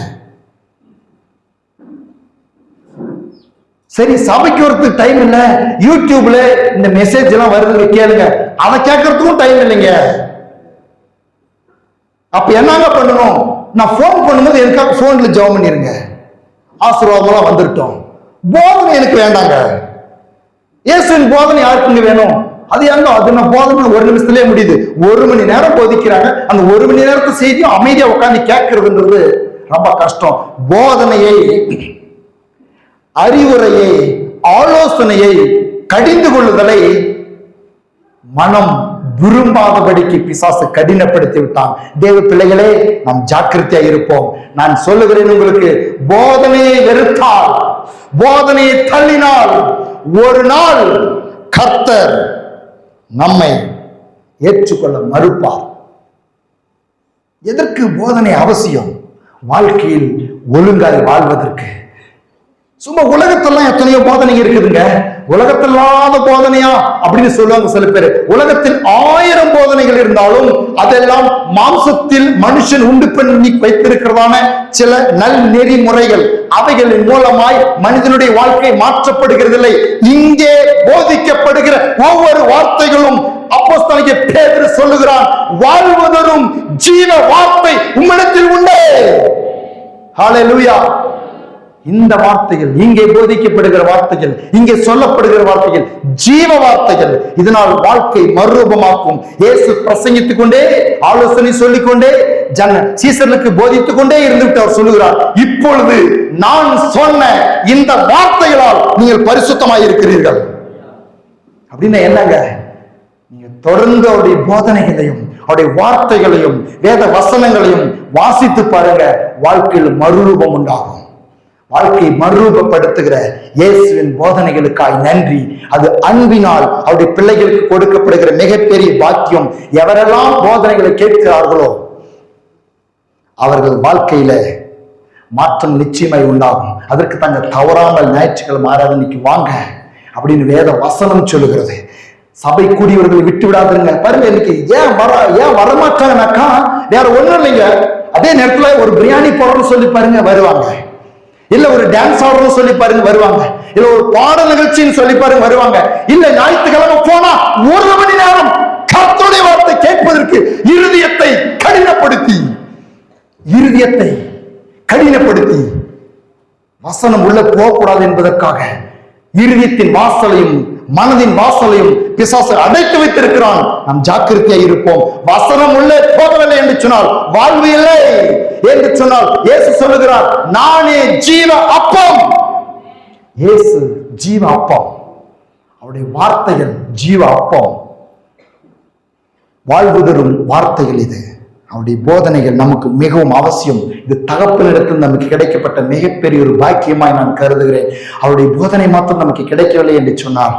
சரி, சபைக்கு வரத்துக்கு டைம் இல்லை, யூடியூப்ல இந்த மெசேஜ் எல்லாம் வருது கேளுங்க, அதை கேட்கறதுக்கும் டைம் இல்லைங்க. அப்ப என்னங்க பண்ணணும்? நான் போன் பண்ணும்போது எனக்காக போன்ல ஜெபம் பண்ணிருங்க, ஆசீர்வாதம் வந்துட்டோம். போதனை எனக்கு வேண்டாங்க. இயேசுவின் போதனை யாருக்குங்க வேணும்? அது எங்க அது போதனை 1 நிமிஷத்திலே முடியுது. 1 மணி நேரம் போதிக்கிறாங்க. அந்த 1 மணி நேரத்து செய்தியும் அமைதியா உட்கார்ந்து கேட்கறதுன்றது ரொம்ப கஷ்டம். போதனையை, அறிவுரையை, ஆலோசனையை, கடிந்து கொள்ளுதலை மனம் விரும்பாதபடிக்கு பிசாசு கடினப்படுத்தி விட்டான். தேவ பிள்ளைகளே, நாம் ஜாக்கிரதையா இருப்போம். நான் சொல்லுகிறேன் உங்களுக்கு, போதனையை வெறுத்தால், போதனையை தள்ளினால் ஒரு நாள் கர்த்தர் நம்மை ஏற்றுக்கொள்ள மறுப்பார். எதற்கு போதனை அவசியம்? வாழ்க்கையில் ஒழுங்காய் வாழ்வதற்கு. சும்மா உலகத்தெல்லாம் எத்தனையோ போதனை இருக்குதுங்க. உலகத்தில்லாத போதனையா அப்படின்னு சொல்லுவாங்க சில பேர். உலகத்தில் 1000 போதனைகள் இருந்தாலும் அதெல்லாம் மாம்சத்தில் மனுஷன் உண்டு பண்ணி வைத்திருக்கிறதான சில நல் நெறிமுறைகள். அவைகளின் மூலமாய் மனிதனுடைய வாழ்க்கை மாற்றப்படுகிறதில்லை. இங்கே போதிக்கப்படுகிற ஒவ்வொரு வார்த்தைகளும் அப்போஸ்தலனாகிய பேதுரு சொல்லுகிறான், வாழ்வதரும் ஜீவ வார்த்தை உம்மிடத்தில் உண்டு. ஹல்லேலூயா. இந்த வார்த்தைகள், இங்கே போதிக்கப்படுகிற வார்த்தைகள், இங்கே சொல்லப்படுகிற வார்த்தைகள் ஜீவ வார்த்தைகள். இதனால் வாழ்க்கை மறுரூபமாக்கும். இயேசு பிரசங்கித்துக் கொண்டே, ஆலோசனை சொல்லிக் கொண்டே, சீசர்களுக்கு போதித்துக் கொண்டே இருந்துவிட்டு அவர் சொல்லுகிறார், இப்பொழுது நான் சொன்ன இந்த வார்த்தைகளால் நீங்கள் பரிசுத்தமாய் இருக்கிறீர்கள். அப்படின்னா என்னங்க? நீங்க தொடர்ந்து அவருடைய போதனைகளையும் அவருடைய வார்த்தைகளையும் வேத வசனங்களையும் வாசித்து பாருங்க, வாழ்க்கையில் மறுரூபம் உண்டாகும். வாழ்க்கையை மறுரூபப்படுத்துகிற இயேசுவின் போதனைகளுக்காய் நன்றி. அது அன்பினால் அவருடைய பிள்ளைகளுக்கு கொடுக்கப்படுகிற மிகப்பெரிய பாக்கியம். எவரெல்லாம் போதனைகளை கேட்கிறார்களோ அவர்கள் வாழ்க்கையில மாற்றம் நிச்சயமாய் உண்டாகும். அதற்கு தாங்க தவறாமல் ஞாயிற்றுக்கிழமை ஆராதனைக்கு வாங்க அப்படின்னு வேத வசனம் சொல்லுகிறது. சபை கூடியவர்களை விட்டு விடாதுங்க. பாருங்க, இன்னைக்கு ஏன் வரமாட்டாங்கனாக்கா வேற ஒண்ணும் இல்லைங்க. அதே நேரத்துல ஒரு பிரியாணி போடுறோம்னு சொல்லி பாருங்க வருவாங்க, இல்ல ஒரு டான்ஸ் ஆடுறோம்னு சொல்லி பாருங்க வருவாங்க, இல்ல ஒரு பாடல் நிகழ்ச்சின்னு சொல்லி பாருங்க வருவாங்க, இல்ல ஞாயிற்றுக்கிழமை போனா 1 மணி நேரம் கர்த்தருடைய வார்த்தை கேட்பதற்கு இருதயத்தை கடினப்படுத்தி வசனம் உள்ள போகக்கூடாது என்பதற்காக இருதயத்தின் வாசலையும் மனதின் வாசலையும் பிசாசு அடைத்து வைத்திருக்கிறான். நாம் ஜாக்கிரதையா இருப்போம். வசனம் உள்ளே போகவில்லை என்று சொன்னால் வாழ்வு இல்லை என்று சொன்னால் இயேசு சொல்லுகிறார், நானே ஜீவ அப்பம். இயேசு ஜீவ அப்பம். அவருடைய வார்த்தைகள் ஜீவ அப்பம், வாழ்வு தரும் வார்த்தைகள். இது அவருடைய போதனைகள் நமக்கு மிகவும் அவசியம். இது தகப்பனிடத்தில் நமக்கு கிடைக்கப்பட்ட மிகப்பெரிய ஒரு பாக்கியமாய் நான் கருதுகிறேன். அவருடைய போதனை மாத்திரம் நமக்கு கிடைக்கவில்லை என்று சொன்னால்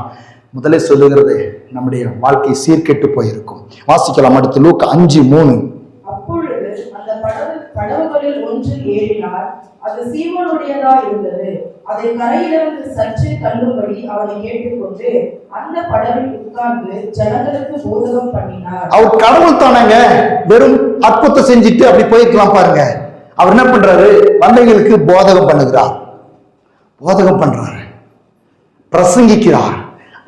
முதலே சொல்லுகிறது, நம்முடைய வாழ்க்கை சீர்கெட்டு போயிருக்கும். வாசிக்கலாம் அடுத்து லூக்கா 5:3. அப்பொழுது அந்த படகுகளில் ஒன்றில் ஏறினார். அது சீமோனுடையதா இருந்தது. அதை கரையிலிருந்து சற்று தள்ளும்படி அவனை கேட்டுக்கொண்டு அந்த படவில் உட்கார்ந்து ஜனங்களுக்கு போதகம் பண்ணினார். அவர் கடவுள் தானங்க, வெறும் அற்புதம் செஞ்சுட்டு அப்படி போயிருக்கலாம் பாருங்க. அவர் என்ன பண்றாரு? வந்தைகளுக்கு போதகம் பண்ணுகிறார், போதகம் பண்றாரு, பிரசங்கிக்கிறார்,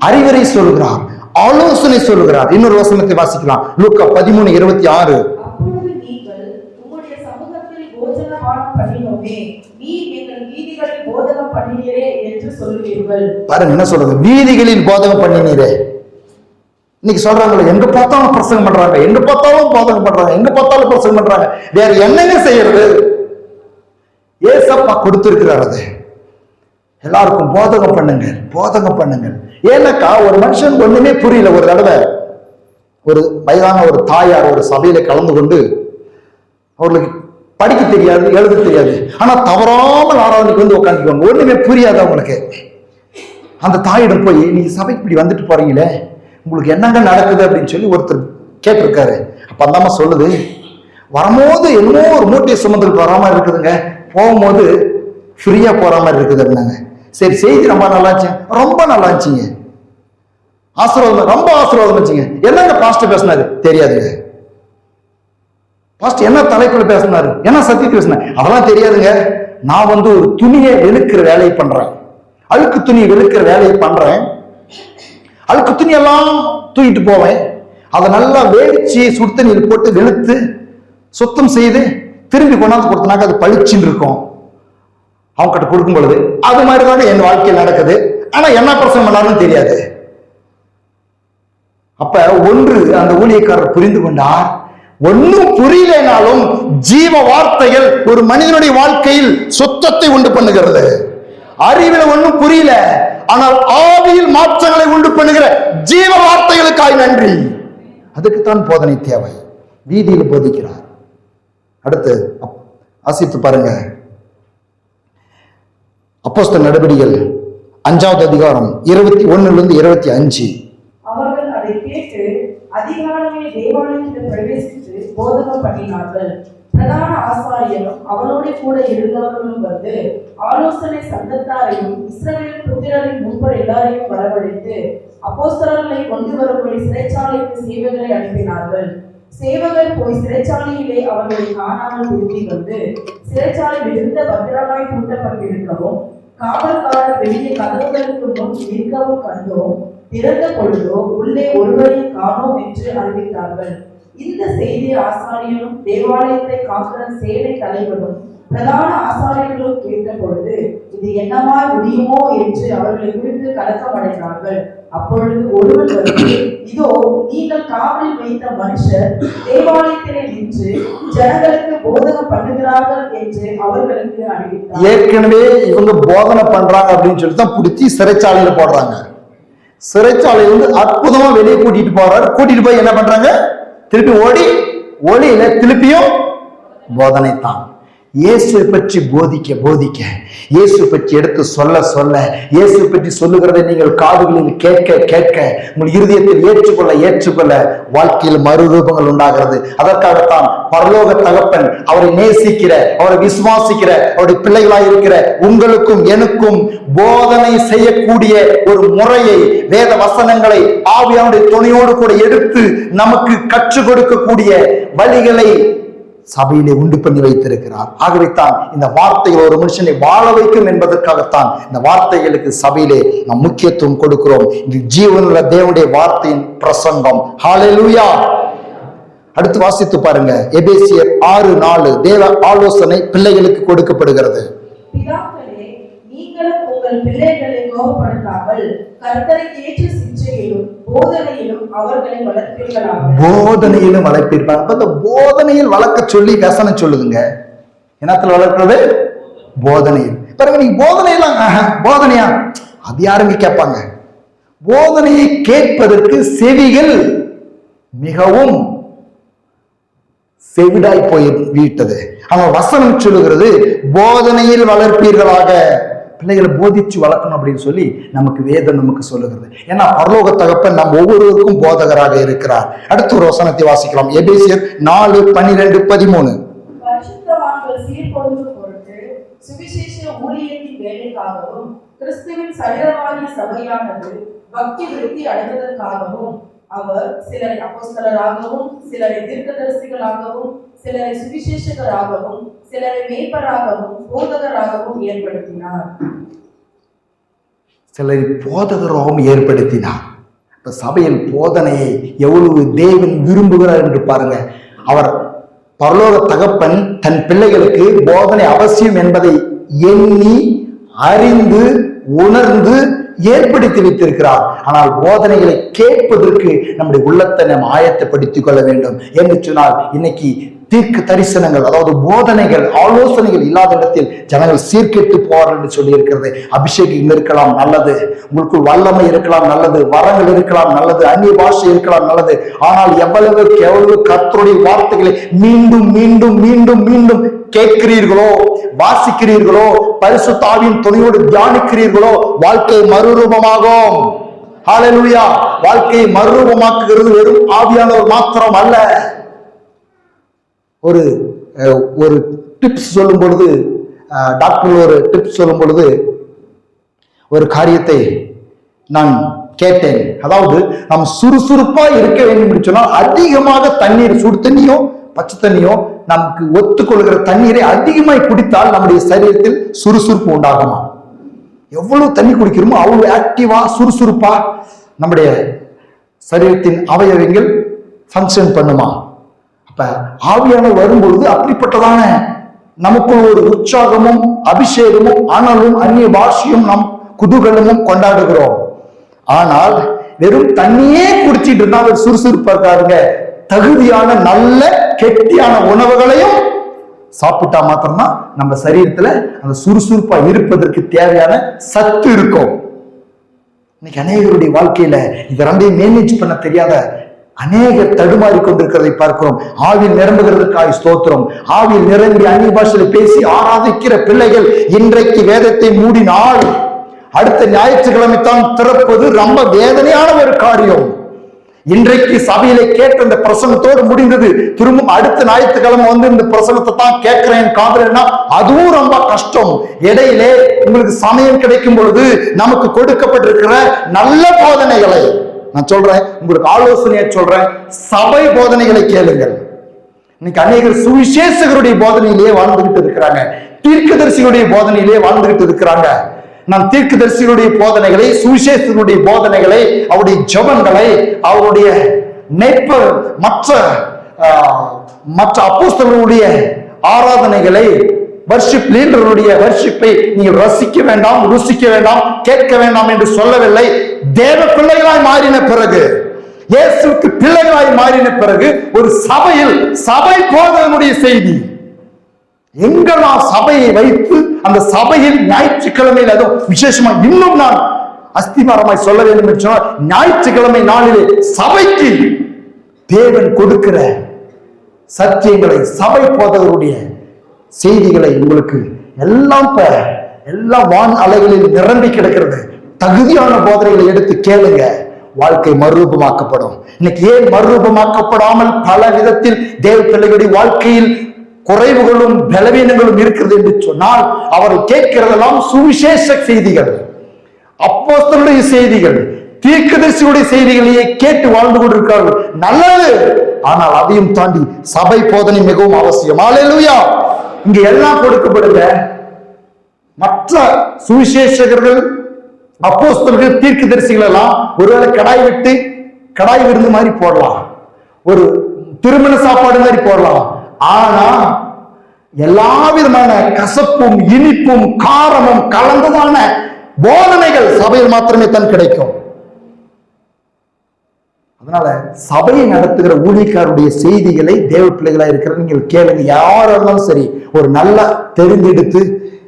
அறிவுரை சொல்கிறார், ஆலோசனை சொல்கிறார். இன்னொரு வசனத்தை வாசிக்கலாம், லூக்கா 13:26. அப்பொழுது நீங்கள் உம்முடைய சமூகத்தில் போஜனபானம் பண்ணினோமே, நீ எங்கள் வீதிகளில் போதகம் பண்ணினீரே என்று சொல்லுவீர்கள். பாருங்க என்ன சொல்றது, வீதிகளில் போதகம் பண்ணினீரே. இன்னைக்கு சொல்றாங்களே, எங்க பார்த்தாலும் பிரசங்கம் பண்றாங்க, எங்க பார்த்தாலும் போதகம் பண்றாங்க, எங்க பார்த்தாலும் பிரசங்கம் பண்றாங்க, வேற என்னங்க செய்யறது? ஏசப்பா கொடுத்திருக்கிறார், அது எல்லாருக்கும் போதகம் பண்ணுங்க, போதகம் பண்ணுங்க. ஏன்னாக்கா ஒரு மனுஷன் ஒண்ணுமே புரியல. ஒரு தடவை ஒரு வயதான ஒரு தாயார் ஒரு சபையில கலந்து கொண்டு, அவர்களுக்கு படிக்க தெரியாது, எழுத தெரியாது, ஆனா தவறாமல் ஆராதனைக்கு வந்து உட்காந்துக்குவாங்க, ஒண்ணுமே புரியாது அவங்களுக்கு. அந்த தாயிடம் போய், நீங்க சபைக்கு இப்படி வந்துட்டு போறீங்களே, உங்களுக்கு என்னங்க நடக்குது அப்படின்னு சொல்லி ஒருத்தர் கேட்டிருக்காரு. அப்ப அந்த அம்மா சொல்லுது, வரும்போது என்னமோ ஒரு மூட்டையை சுமந்துட்டு வர மாதிரி இருக்குதுங்க, போகும்போது ஃப்ரீயா போற மாதிரி இருக்குது அப்படின்னாங்க. சரி, செய்தி ரொம்ப நல்லா இருந்துச்சு, ரொம்ப நல்லா இருந்துச்சுங்க, ஆசீர்வாதம், ரொம்ப ஆசீர்வாதம் இருந்துச்சுங்க. என்னங்க பாஸ்டர் பேசினாரு? தெரியாதுங்க. பாஸ்டர் என்ன தலைப்புல பேசினாரு, என்ன சத்தியத்தை பேசினாரு? அதெல்லாம் தெரியாதுங்க. நான் வந்து ஒரு துணியை வெளுக்கிற வேலையை பண்றேன், அழுக்கு துணியை வெளுக்கிற வேலையை பண்றேன். அழுக்கு துணி எல்லாம் தூக்கிட்டு போவேன், அதை நல்லா வேடிச்சு சுடு தண்ணியில் போட்டு வெளுத்து சுத்தம் செய்து திரும்பி கொண்டாந்து கொடுத்தனாக்க அது பளிச்சுன்னு இருக்கும். அவங்க கிட்ட கொடுக்கும் பொழுது அது மாதிரிதாங்க என் வாழ்க்கையில் நடக்குது. ஆனா என்ன பிரச்சனை பண்ணாலும் தெரியாது. அப்ப ஒன்று அந்த ஊழியக்காரர் புரிந்து கொண்டார், ஒன்னும் புரியலனாலும் ஜீவ வார்த்தைகள் ஒரு மனிதனுடைய வாழ்க்கையில் சுத்தத்தை உண்டு பண்ணுகிறது. அறிவில ஒன்னும் புரியல, ஆனால் ஆவியில் மாற்றங்களை உண்டு பண்ணுகிற ஜீவ வார்த்தைகளுக்காய் நன்றி. அதுக்குத்தான் போதனை தேவை. வீதியில் போதிக்கிறார். அடுத்து வாசித்து பாருங்க, அப்போஸ்தலர் நடபடிகள் 5வது அதிகாரம் 21 25. அவர்கள் அதை கேட்டு அதிகாலமே தேவாலயத்தில் பிரவேசித்து போதகம் பண்ணினார்கள். பிரதான ஆசாரியரும் அவனோட கூட இருந்தவர்களும் வந்து ஆலோசனை சங்கத்தாரையும் இஸ்ரவேல் புத்திரரின் முன்பர் எல்லாரையும் வரவழைத்து அப்போஸ்தலர்களை கொண்டு வரும்படி சிறைச்சாலைக்கு சேவகரை அனுப்பினார்கள். சேவகர் போய் சிறைச்சாலையிலே அவர்களை காணாமல் திரும்பி வந்து சிறைச்சாலை மிகுந்த பத்திரமாய் பூட்டப்பட்டிருக்கவும் காவல்காரர் வெளியே கதவுகளுக்கு முன் நிற்கவும் கண்டோம். திறந்த பொழுதோ உள்ளே ஒருவரையும் காணோம் என்று அறிவித்தார்கள். இந்த செய்தியை ஆசாரியரும் தேவாலயத்தை காக்கிற சேனை தலைவரும் பிரதான ஆசாரியர்களும் கேட்ட பொழுது இது என்னமாய் முடியுமோ என்று அவர்களை குறித்து கலக்கமடைந்தார்கள். அப்பொழுது ஒருவர் வந்து, இதோ நீங்கள் காவலில் வைத்த மனுஷர் தேவாலயத்திலே நின்று ஜனங்களுக்கு போதகம் பண்ணுகிறார்கள் என்று அவர்களுக்கு அறிவித்தார். ஏற்கனவே இவங்க போதனை பண்றாங்க அப்படின்னு சொல்லி தான் பிடிச்சி சிறைச்சாலையில போடுறாங்க. சிறைச்சாலையில இருந்து அற்புதமா வெளியே கூட்டிட்டு போறாரு. கூட்டிட்டு போய் என்ன பண்றாங்க? திருப்பி ஒளியில திருப்பியும் போதனை தான். இயேசுவை பற்றி போதிக்க இயேசு பற்றி எடுத்து சொல்ல இயேசு பற்றி சொல்லுகிறதை நீங்கள் காதுகளில் கேட்க உங்கள் இருதயத்தில் ஏற்றுக்கொள்ள வாழ்க்கையில் மறுரூபங்கள் உண்டாகிறது. அதற்காகத்தான் பரலோக தகப்பன் அவரை நேசிக்கிற, அவரை விசுவாசிக்கிற, அவருடைய பிள்ளைகளாய் இருக்கிற உங்களுக்கும் எனக்கும் போதனை செய்யக்கூடிய ஒரு முறையை, வேத வசனங்களை ஆவியானுடைய துணையோடு கூட எடுத்து நமக்கு கற்றுக் கொடுக்கக்கூடிய வழிகளை சபையிலே உண்டு பண்ணி வைத்திருக்கிறார். ஆகவே தான் இந்த வார்த்தைகள் ஒரு மனுஷனை வாழ வைக்கும் என்பதற்காகத்தான் இந்த வார்த்தைகளுக்கு சபையிலே நாம் முக்கியத்துவம் கொடுக்கிறோம். இந்த ஜீவனுள்ள தேவனுடைய வார்த்தையின் பிரசங்கம். ஹல்லேலூயா. அடுத்து வாசித்து பாருங்க, எபேசியர் 6:4. தேவ ஆலோசனை பிள்ளைகளுக்கு கொடுக்கப்படுகிறது. பிதாக்களே, நீங்களும் உங்கள் பிள்ளைகளை கோபப்படுத்தாமல் கர்த்தருக்கு ஏற்ற சிட்சையிலும் போதனையிலும் அவர்களை வளர்ப்பீர்களாக. போதனையிலும் வளர்ப்பீர்கள். அப்ப இந்த போதனையில் வளர்க்க சொல்லி வசனம் சொல்லுதுங்க. என்னத்துல வளர்க்கிறது? போதனையில். பாருங்க, நீங்க போதனையா அது யாருங்க கேட்பாங்க? போதனையை கேட்பதற்கு செவிகள் மிகவும் செவிடாய் போய் வீட்டது. அவன் வசனம் சொல்லுகிறது போதனையில் வளர்ப்பீர்களாக. பிள்ளைகளை போதிச்சு வளர்க்கணும் அப்படின்னு சொல்லி நமக்கு வேதம் நமக்கு சொல்லுகிறது. ஏன்னா பரலோக தகப்பன் நம் ஒவ்வொருவருக்கும் போதகராக இருக்கிறார். அடுத்த ஒரு வசனத்தை வாசிக்கலாம், எபேசியர் 4:12-13. பரிசுத்தவான்கள் சீர்பொருந்தும் பொருட்டு சுவிசேஷ ஊழியத்தின் வேலைக்காகவும் கிறிஸ்துவின் சரீரமாகிய சபையானது பக்தி விருத்தி அடைவதற்காகவும் அவர் சிலரை அப்போஸ்தலராகவும் சிலரை தீர்க்கதரிசிகளாகவும் சிலரை சுவிசேஷகராகவும் சிலரை மேய்ப்பராகவும் போதகராகவும் ஏற்படுத்தினார். சிலரை போதகராகவும் ஏற்படுத்தினார். இப்ப சபையில் போதனையை எவ்வளவு தேவன் விரும்புகிறார் என்று பாருங்க. அவர் பரலோக தகப்பன் தன் பிள்ளைகளுக்கு போதனை அவசியம் என்பதை எண்ணி அறிந்து உணர்ந்து ஏற்படுத்தி வைத்திருக்கிறார். ஆனால் போதனைகளை கேட்பதற்கு நம்முடைய உள்ளத்தை நாம் ஆயத்தப்படுத்திக் கொள்ள வேண்டும். என்று சொன்னால் இன்னைக்கு தீர்க்க தரிசனங்கள், அதாவது போதனைகள், ஆலோசனைகள் இல்லாத இடத்தில் ஜனங்கள் சீர்கெட்டு போவார்கள் என்று சொல்லி இருக்கிறது. அபிஷேகம் இருக்கலாம் நல்லது, உங்களுக்கு வல்லமை இருக்கலாம் நல்லது, வரங்கள் இருக்கலாம் நல்லது, அந்நிய பாஷை இருக்கலாம் நல்லது. ஆனால் எவ்வளவு கர்த்தருடைய வார்த்தைகளை மீண்டும் மீண்டும் மீண்டும் மீண்டும் கேட்கிறீர்களோ, வாசிக்கிறீர்களோ, பரிசுத்த ஆவியின் துணையோடு தியானிக்கிறீர்களோ, வாழ்க்கை மறுரூபமாகும். ஹல்லேலூயா. வாழ்க்கையை மறுரூபமாக்குகிறது வெறும் ஆவியானவர் மாத்திரம் அல்ல. ஒரு டிப்ஸ் சொல்லும் பொழுது, டாக்டர் ஒரு டிப்ஸ் சொல்லும் பொழுது ஒரு காரியத்தை நான் கேட்டேன். அதாவது நாம் சுறுசுறுப்பா இருக்க வேண்டும் என்று சொன்னால் அதிகமாக தண்ணீர், சுடு தண்ணியோ பச்சை தண்ணியோ நமக்கு ஒத்துக்கொள்கிற தண்ணீரை அதிகமாய் குடித்தால் நம்முடைய சரீரத்தில் சுறுசுறுப்பு உண்டாகுமா? எவ்வளவு தண்ணி குடிக்கிறோமோ அவ்வளவு ஆக்டிவா சுறுசுறுப்பா நம்முடைய சரீரத்தின் அவயவங்கள் ஃபங்க்ஷன் பண்ணுமா? ஆவியானவர் வரும்பொழுது அப்படிப்பட்டதான நமக்குள் ஒரு உற்சாகமும் அபிஷேகமும் ஆனாலும் அந்நிய பாஷையும் நாம் குதூகலமும் கொண்டாடுகிறோம். ஆனால் வெறும் தண்ணியே குடிச்சிட்டு இருந்தா அவர் சுறுசுறுப்பா இருக்காருங்க. தகுதியான நல்ல கெட்டியான உணவுகளையும் சாப்பிட்டா மாத்திரம்தான் நம்ம சரீரத்துல அந்த சுறுசுறுப்பா இருப்பதற்கு தேவையான சத்து இருக்கும். இன்னைக்கு அநேகருடைய வாழ்க்கையில இது ரெண்டையும் மேனேஜ் பண்ண தெரியாத அநேக தடுமாறி கொண்டிருக்கிறதை பார்க்கிறோம். ஆவியில் நிரம்புகிறதுக்காக ஸ்தோத்திரம். ஆவியில் நிரம்பி அந்நிய பாஷையில பேசி ஆராதிக்கிற பிள்ளைகள் இன்றைக்கு வேதத்தை மூடினால் அடுத்த ஞாயிற்றுக்கிழமை தான் திறப்பது ரொம்ப வேதனையான ஒரு காரியம். இன்றைக்கு சபையில கேட்ட இந்த பிரசங்கத்தோடு முடிந்தது. திரும்ப அடுத்த ஞாயிற்றுக்கிழமை வந்து இந்த பிரசங்கத்தை தான் கேட்கிறேன் காதுலன்னா அதுவும் ரொம்ப கஷ்டம். இடையிலே உங்களுக்கு சமயம் கிடைக்கும் பொழுது நமக்கு கொடுக்கப்பட்டிருக்கிற நல்ல போதனைகளை நான் சொல்றேன், உங்களுக்கு ஆலோசனையை சொல்றேன், சபை போதனைகளை கேளுங்கள். இன்னைக்கு அநேகர் சுவிசேஷகருடைய போதனையிலேயே வாழ்ந்துகிட்டு இருக்கிறாங்க, தீர்க்கதரிசிகளுடைய போதனையிலேயே வாழ்ந்துகிட்டு இருக்கிறாங்க. நான் தீர்க்கதரிசிகளுடைய போதனைகளை, சுவிசேஷகருடைய போதனைகளை, அவருடைய ஜெபங்களை, அவருடைய மற்ற அப்போஸ்தலர்களுடைய ஆராதனைகளை, வர்ஷிப் லீடருடைய வர்ஷிப்பை நீங்கள் ரசிக்க வேண்டாம், ருசிக்க வேண்டாம், கேட்க வேண்டாம் என்று சொல்லவில்லை. தேவ பிள்ளைகளாய் மாறின பிறகு, இயேசுவுக்கு பிள்ளைகளாய் மாறின பிறகு ஒரு சபையில் சபை போதனுடைய செய்தி எங்கெல்லாம் சபையை வைத்து அந்த சபையில் ஞாயிற்றுக்கிழமையில் அதுவும் விசேஷமா இன்னும் நான் அஸ்திபாரமாய் சொல்ல வேண்டும் என்று சொன்னால் ஞாயிற்றுக்கிழமை நாளிலே சபைக்கு தேவன் கொடுக்கிற சத்தியங்களை, சபை போதகருடைய செய்திகளை உங்களுக்கு எல்லா வான் அலைகளில் நிரம்பி கிடக்கிறது. தகுதியான போதனைகளை எடுத்து கேளுங்க, வாழ்க்கை மறுரூபமாக்கப்படும். இன்னைக்கு ஏன் மறுரூபமாக்கப்படாமல் பல விதத்தில் தேவ பிள்ளைகளுடைய வாழ்க்கையில் குறைவுகளும் பலவீனங்களும் இருக்கிறது என்று சொன்னால், அவர்கள் கேட்கிறதெல்லாம் சுவிசேஷ செய்திகள், அப்போஸ்தலருடைய செய்திகள், தீர்க்கதரிசியுடைய செய்திகளையே கேட்டு வாழ்ந்து கொண்டிருக்கிறார்கள். நல்லது, ஆனால் அதையும் தாண்டி சபை போதனை மிகவும் அவசியம். அல்லேலூயா. இங்க எல்லாம் கொடுக்கப்படுங்க. மற்ற சுவிசேஷகர்கள், அப்போஸ்தலர்கள், தீர்க்கதரிசிகள் எல்லாம் ஒருவேளை கடாய் விருந்து மாதிரி போடலாம், ஒரு திருமண சாப்பாடு மாதிரி போடலாம். ஆனா எல்லா விதமான கசப்பும் இனிப்பும் காரமும் கலந்ததான போதனைகள் சபையில் மாத்திரமே தான் கிடைக்கும். அதனால சபையை நடத்துகிற ஊழியக்காருடைய செய்திகளை தேவ பிள்ளைகளா இருக்கிற நீங்கள் கேளுங்க. யாரா இருந்தாலும் சரி, ஒரு நல்லா தெரிந்தெடுத்து.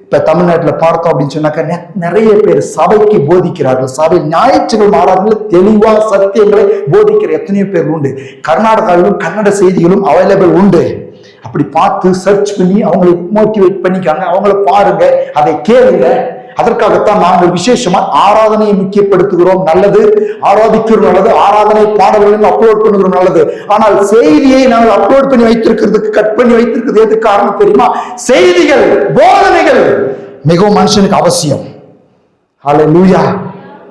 இப்ப தமிழ்நாட்டுல பார்த்தோம் அப்படின்னு சொன்னாக்கா நிறைய பேர் சபைக்கு போதிக்கிறார்கள். சபை ஞாயிற்றுக்கிழமை ஆராதனையில் தெளிவா சத்தியங்களை போதிக்கிற எத்தனையோ பேர் உண்டு. கர்நாடகாவிலும் கன்னட செய்திகளும் அவைலபிள் உண்டு. அப்படி பார்த்து சர்ச் பண்ணி அவங்களை மோட்டிவேட் பண்ணிக்காங்க, அவங்கள பாருங்க, அதை கேளுங்க. அதற்காகத்தான் நாங்கள் விசேஷமா ஆராதனையை முக்கியப்படுத்துகிறோம். நல்லது, ஆராதிக்கிறோம், நல்லது, ஆராதனை பாடல்கள் அப்லோட் பண்ணுகிறோம், நல்லது. ஆனால் செய்தியை நாங்கள் அப்லோட் பண்ணி வைத்திருக்கிறதுக்கு, கட் பண்ணி வைத்திருக்கிறது எது காரணம் தெரியுமா? செய்திகள், போதனைகள் மிகவும் மனுஷனுக்கு அவசியம். ஹல்லேலூயா.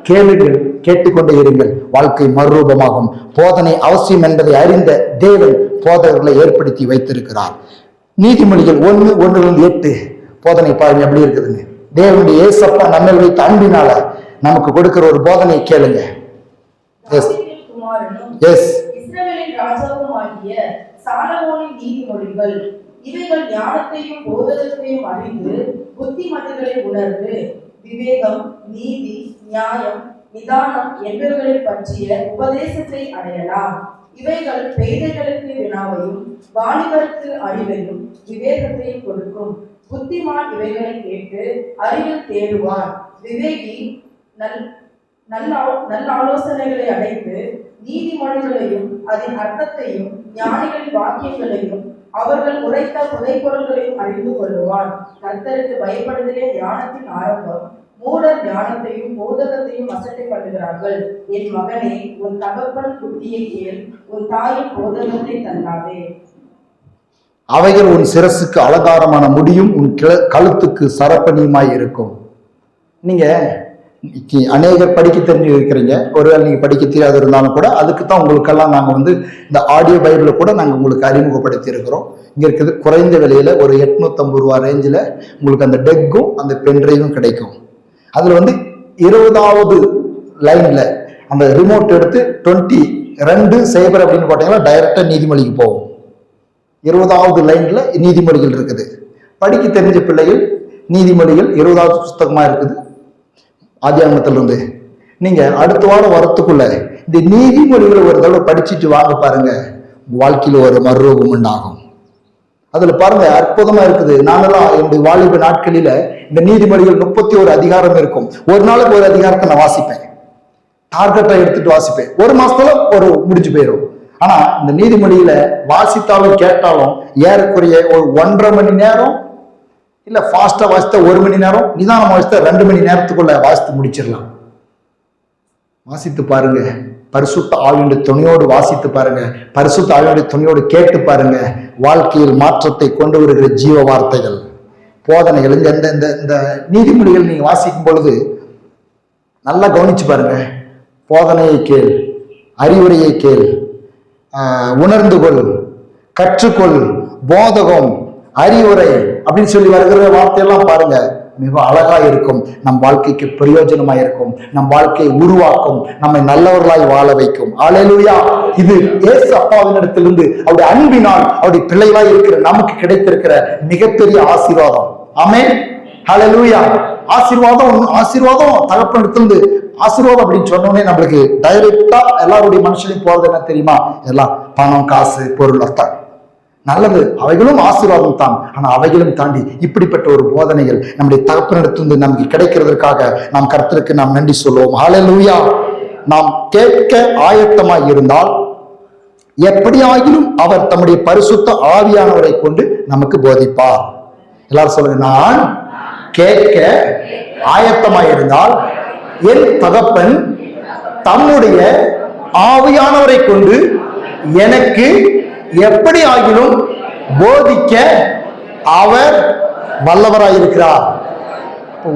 கேளுங்கள், கேட்டுக்கொண்டே இருங்கள், வாழ்க்கை மறுரூபமாகும். போதனை அவசியம் என்பதை அறிந்த தேவன் போதகர்களை ஏற்படுத்தி வைத்திருக்கிறார். நீதிமொழிகள் 1:1-8 போதனை பாருங்க எப்படி இருக்குதுன்னு. தேவனுடைய ஏசப்பா நம்ம வைத்த அன்பினால நமக்கு கொடுக்கிற ஒரு போதனையை கேளுங்க. இஸ்ரவேலின் ராஜாவுமாகிய சாலமோனின் நீதிமொழிகள் இவைகள் ஞானத்தையும் போதகத்தையும் அறிந்து புத்திமதிகளை உணர்ந்து விவேகம், நீதி, நியாயம், நிதானம் என்பவர்களை பற்றிய உபதேசத்தை அடையலாம். இவைகள் பேதைகளுக்கு வினாவையும் வாலிபருக்கு அறிவையும் விவேகத்தையும் கொடுக்கும். புத்திமான் இவைகளை கேட்டு அறிவில் தேடுவான். விவேகி நல்ல ஆலோசனைகளை அடைந்து நீதிமொழிகளையும் அதன் அர்த்தத்தையும் ஞானிகளின் வாக்கியங்களையும் அவர்கள் உரைத்த புதைப்பொருள்களையும் அறிந்து கொள்ளுவான். கர்த்தருக்கு பயப்படுதலே ஞானத்தின் ஆரம்பம். மூடர் ஞானத்தையும் போதகத்தையும் அசட்டை பண்ணுகிறார்கள். என் மகனே, உன் தகப்பன் புத்தியை கேள், உன் தாயின் போதகத்தை தந்தாதே. அவைகள் உன் சிரசுக்கு அலங்காரமான முடியும், உன் கழுத்துக்கு சரப்பணியுமாய் இருக்கும். நீங்க அநேகர் படிக்க தெரிஞ்சு இருக்கிறீங்க. ஒருவேளை நீங்க படிக்க தெரியாது இருந்தாலும் கூட அதுக்கு தான் உங்களுக்கெல்லாம் நாங்கள் இந்த ஆடியோ பைபிளை கூட நாங்கள் உங்களுக்கு அறிமுகப்படுத்தி இருக்கிறோம். இங்க இருக்குது குறைந்த விலையில ஒரு 850 ரூபா ரேஞ்சில் உங்களுக்கு அந்த டெக்கும் அந்த பென்ட்ரைவும் கிடைக்கும். அதுல 20வது லைன்ல அந்த ரிமோட் எடுத்து 22 அப்படின்னு போட்டீங்கன்னா டைரக்டா நீதிமொழிக்கு போகும். 20வது லைன்ல நீதிமொழிகள் இருக்குது. படிக்க தெரிஞ்ச பிள்ளைகள் நீதிமொழிகள் 20வது புஸ்தகமா இருக்குது. ஆதியாகமத்திலிருந்து நீங்க அடுத்த வாரம் வரத்துக்குள்ள இந்த நீதிமொழிகளை ஒரு தடவை படிச்சுட்டு வாங்க பாருங்க, வாழ்க்கையில ஒரு மறுரூபம் உண்டாகும். அதுல பாருங்க அற்புதமா இருக்குது. நானெல்லாம் என்னுடைய வாலிப நாட்களில இந்த நீதிமொழிகள் 31 அதிகாரம் இருக்கும். ஒரு நாளுக்கு ஒரு அதிகாரத்தை நான் வாசிப்பேன், டார்கெட்டா எடுத்துட்டு வாசிப்பேன். ஒரு மாசத்துல ஒரு முடிஞ்சு போயிடும். ஆனா இந்த நீதிமொழியில வாசித்தாலும் கேட்டாலும் ஏறக்குறைய ஒரு 1.5 மணி நேரம், இல்ல ஃபாஸ்டா வாசித்த 1 மணி நேரம், நிதானம் வாசித்த 2 மணி நேரத்துக்குள்ள வாசித்து முடிச்சிடலாம். வாசித்து பாருங்க, பரிசுத்த ஆவியுடைய துணையோடு வாசித்து பாருங்க, பரிசுத்த ஆவியுடைய துணையோடு கேட்டு பாருங்க. வாழ்க்கையில் மாற்றத்தை கொண்டு வருகிற ஜீவ வார்த்தைகள், போதனைகள். இந்த நீதிமொழிகள் நீங்க வாசிக்கும் பொழுது நல்லா கவனிச்சு பாருங்க. போதனையை கேள், அறிவுரையை கேள், உணர்ந்து கொள், கற்றுக்கொள், போதகம், அறிவுரை அப்படின்னு சொல்லி வருகிற வார்த்தையெல்லாம் பாருங்க, மிக அழகா இருக்கும். நம் வாழ்க்கைக்கு பிரயோஜனமா இருக்கும், நம் வாழ்க்கையை உருவாக்கும், நம்மை நல்லவர்களாய் வாழ வைக்கும். அல்லேலூயா. இது இயேசு அப்பாவினிடத்திலிருந்து அவருடைய அன்பினால் அவருடைய பிள்ளைகளாய் இருக்கிற நமக்கு கிடைத்திருக்கிற மிகப்பெரிய ஆசீர்வாதம். ஆமென். அல்லேலூயா. ஆசீர்வாதம் தகப்பனிடத்திலிருந்து ஆசீர்வாதம் அப்படின்னு சொன்னோடனே நம்மளுக்கு டைரக்டா எல்லாருடைய மனுஷனையும் போறது என்ன தெரியுமா? எல்லாம் பணம், காசு, பொருள், அர்த்தம் நல்லது, அவைகளும் ஆசீர்வாதம் தான். ஆனா அவைகளும் தாண்டி இப்படிப்பட்ட ஒரு போதனைகள் நம்முடைய தகப்பனிடத்திலிருந்து நமக்கு கிடைக்கிறதற்காக நாம் கர்த்தருக்கு நாம் நன்றி சொல்லுவோம். ஹல்லேலூயா. நாம் கேட்க ஆயத்தமாய் இருந்தால் எப்படியாகிலும் அவர் தம்முடைய பரிசுத்த ஆவியானவரை கொண்டு நமக்கு போதிப்பார். எல்லாரும் சொல்லுங்க, நான் கேட்க ஆயத்தமாய் இருந்தால் என் தகப்பன் தம்முடைய ஆவியானவரை கொண்டு எனக்கு எப்படி ஆகிலும் போதிக்க அவர் வல்லவராயிருக்கிறார்.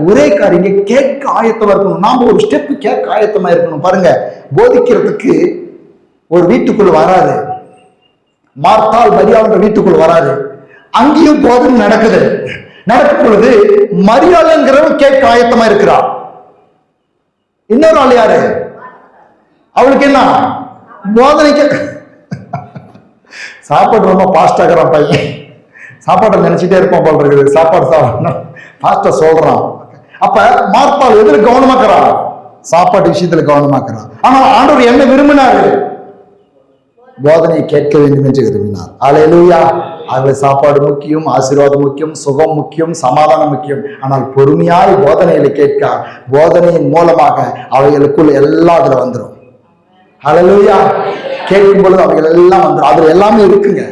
ஒரே காரியம், கேட்க ஆயத்தமா இருக்கணும். நாம ஒரு ஸ்டெப் கேட்க ஆயத்தமா இருக்கணும். பாருங்க, போதிக்கிறதுக்கு ஒரு வீட்டுக்குள்ள வராது. மார்த்தாள் மரியாதை வீட்டுக்குள்ள வராது. அங்கேயும் போதனை நடக்குது. நடக்கும் பொழுது மரியாதைங்கிறவன் கேட்க ஆயத்தமா இருக்கிறார். இன்னொரு ஆள் யாரு? அவளுக்கு என்ன போதனைக்கு சாப்பாடு ரொம்ப பாஸ்டாகிறான் பையன். சாப்பாட்டை நினைச்சிட்டே இருப்பான் போல் இருக்குது. சாப்பாடு சாப்பிடணும் பாஸ்டா சொல்றான். அப்ப மார்த்தாள் எதுல கவனமாக்குறான்? சாப்பாட்டு விஷயத்துல கவனமாக்குறான். ஆனா ஆண்டவர் என்ன விரும்பினாரு? போதனையை கேட்க வேண்டும் என்று விரும்பினார். அல்லேலூயா. அதுல சாப்பாடு முக்கியம், ஆசீர்வாதம் முக்கியம், சுகம் முக்கியம், சமாதானம் முக்கியம். ஆனால் பொறுமையாய் போதனைகளை கேட்க, போதனையின் மூலமாக அவைகளுக்குள் எல்லாம் அதுல வந்துடும். அல்லேலூயா. கேட்கும் பொழுது அவைகள் எல்லாம் வந்துடும். அதுல எல்லாமே இருக்குங்க.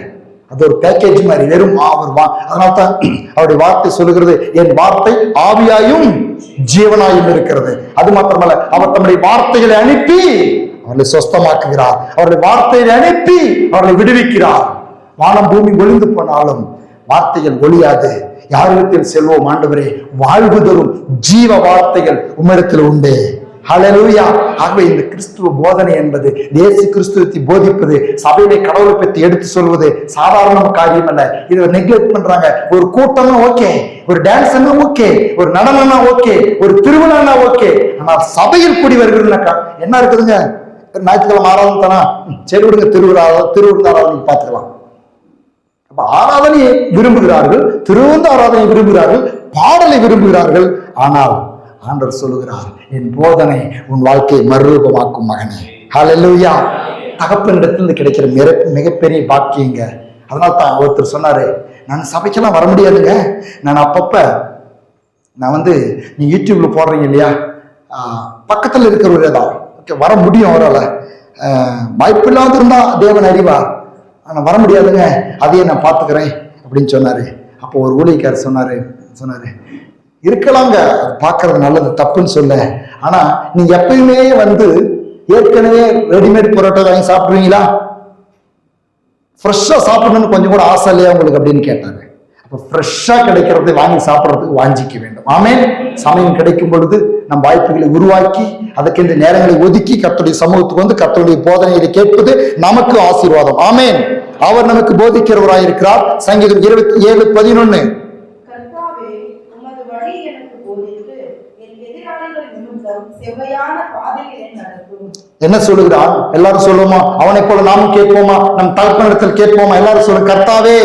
அது ஒரு பேக்கேஜ் மாதிரி. வெறும் அதனால்தான் அவருடைய வார்த்தை சொல்லுகிறது, என் வார்த்தை ஆவியாயும் ஜீவனாயும் இருக்கிறது. அது மாத்திரமல்ல, அவர் தம்முடைய வார்த்தைகளை அனுப்பி அவர்களை சொஸ்தமாக்குகிறார். அவருடைய வார்த்தையை அனுப்பி அவர்களை விடுவிக்கிறார். வானம் பூமி ஒளிந்து போனாலும் வார்த்தைகள் ஒளியாது. யாரிடத்தில் செல்வோம் ஆண்டவரே? வாழ்வு தரும் ஜீவ வார்த்தைகள் உம்மிடத்தில் உண்டு. ஹல்லேலூயா. ஆகவே இந்த கிறிஸ்துவ போதனை என்பது, இயேசு கிறிஸ்துவத்தை போதிப்பது, சபையிலே கடவுளை பற்றி எடுத்து சொல்வது சாதாரண காரியம் அல்ல. இதை நெக்லெக்ட் பண்றாங்க. ஒரு கூட்டம்னா ஓகே, ஒரு டான்ஸ்னா ஓகே, ஒரு நடனம்னா ஓகே, ஒரு திருவிழானா ஓகே. ஆனா சபையில் கூடி வருகிறதுனாக்கா என்ன இருக்குதுங்க? ஞாயிற்றுக்கிழமை ஆராதனை தானா, சரி விடுங்க, திருவிழா ஆராதனை பார்த்துக்கலாம். அப்ப ஆராதனையை விரும்புகிறார்கள், திருவிழா ஆராதனை விரும்புகிறார்கள், பாடலை விரும்புகிறார்கள். ஆனால் ஆண்டவர் சொல்லுகிறார், என் போதனை உன் வாழ்க்கையை மறுரூபமாக்கும் மகனே. ஹல்லேலூயா. தகப்பனிடத்திலிருந்து கிடைக்கிற மிகப்பெரிய பாக்கியங்க. அதனால தான் ஒருத்தர் சொன்னாரு, நான் சபைக்கெல்லாம் வர முடியாதுங்க, நான் அப்பப்ப நான் நீ யூடியூப்ல போடுறீங்க இல்லையா, பக்கத்துல இருக்கிறவரே தான் ஓகே வர முடியும், அவரால் வாய்ப்பு இல்லாத இருந்தா தேவன் அறிவார், ஆனா வர முடியாதுங்க, அதையே நான் பார்த்துக்கிறேன் அப்படின்னு சொன்னாரு. அப்போ ஒரு ஊழியக்காரர் சொன்னாரு இருக்கலாங்க, பார்க்கறது நல்லது, தப்புன்னு சொல்ல. ஆனா நீங்க எப்பயுமே ஏற்கனவே ரெடிமேட் பொரோட்டா வாங்கி சாப்பிடுவீங்களா? ஃப்ரெஷ்ஷா சாப்பிடணும்னு கொஞ்சம் கூட ஆசை இல்லையா உங்களுக்கு அப்படின்னு கேட்டாங்க. அப்ப ஃப்ரெஷ்ஷா கிடைக்கிறதை வாங்கி சாப்பிட்றதுக்கு வாஞ்சிக்க வேண்டும். ஆமென். சமயம் கிடைக்கும் பொழுது நம் வாய்ப்புகளை உருவாக்கி அதற்கு இந்த நேரங்களை ஒதுக்கி கர்த்தருடைய சமூகத்துக்கு கர்த்தருடைய போதனையை கேட்பது நமக்கு ஆசீர்வாதம். ஆமென். அவர் நமக்கு போதிக்கிறவராயிருக்கிறார். சங்கீதம் 27:11. என்ன சொல்லுகிறான்? எல்லாரும் சொல்லுவோமா? அவனை போல நாம் கேட்போமா? நம் தகப்பனிடத்தில் கேட்போமா? எல்லாரும் சொல்லுங்க, கர்த்தாவே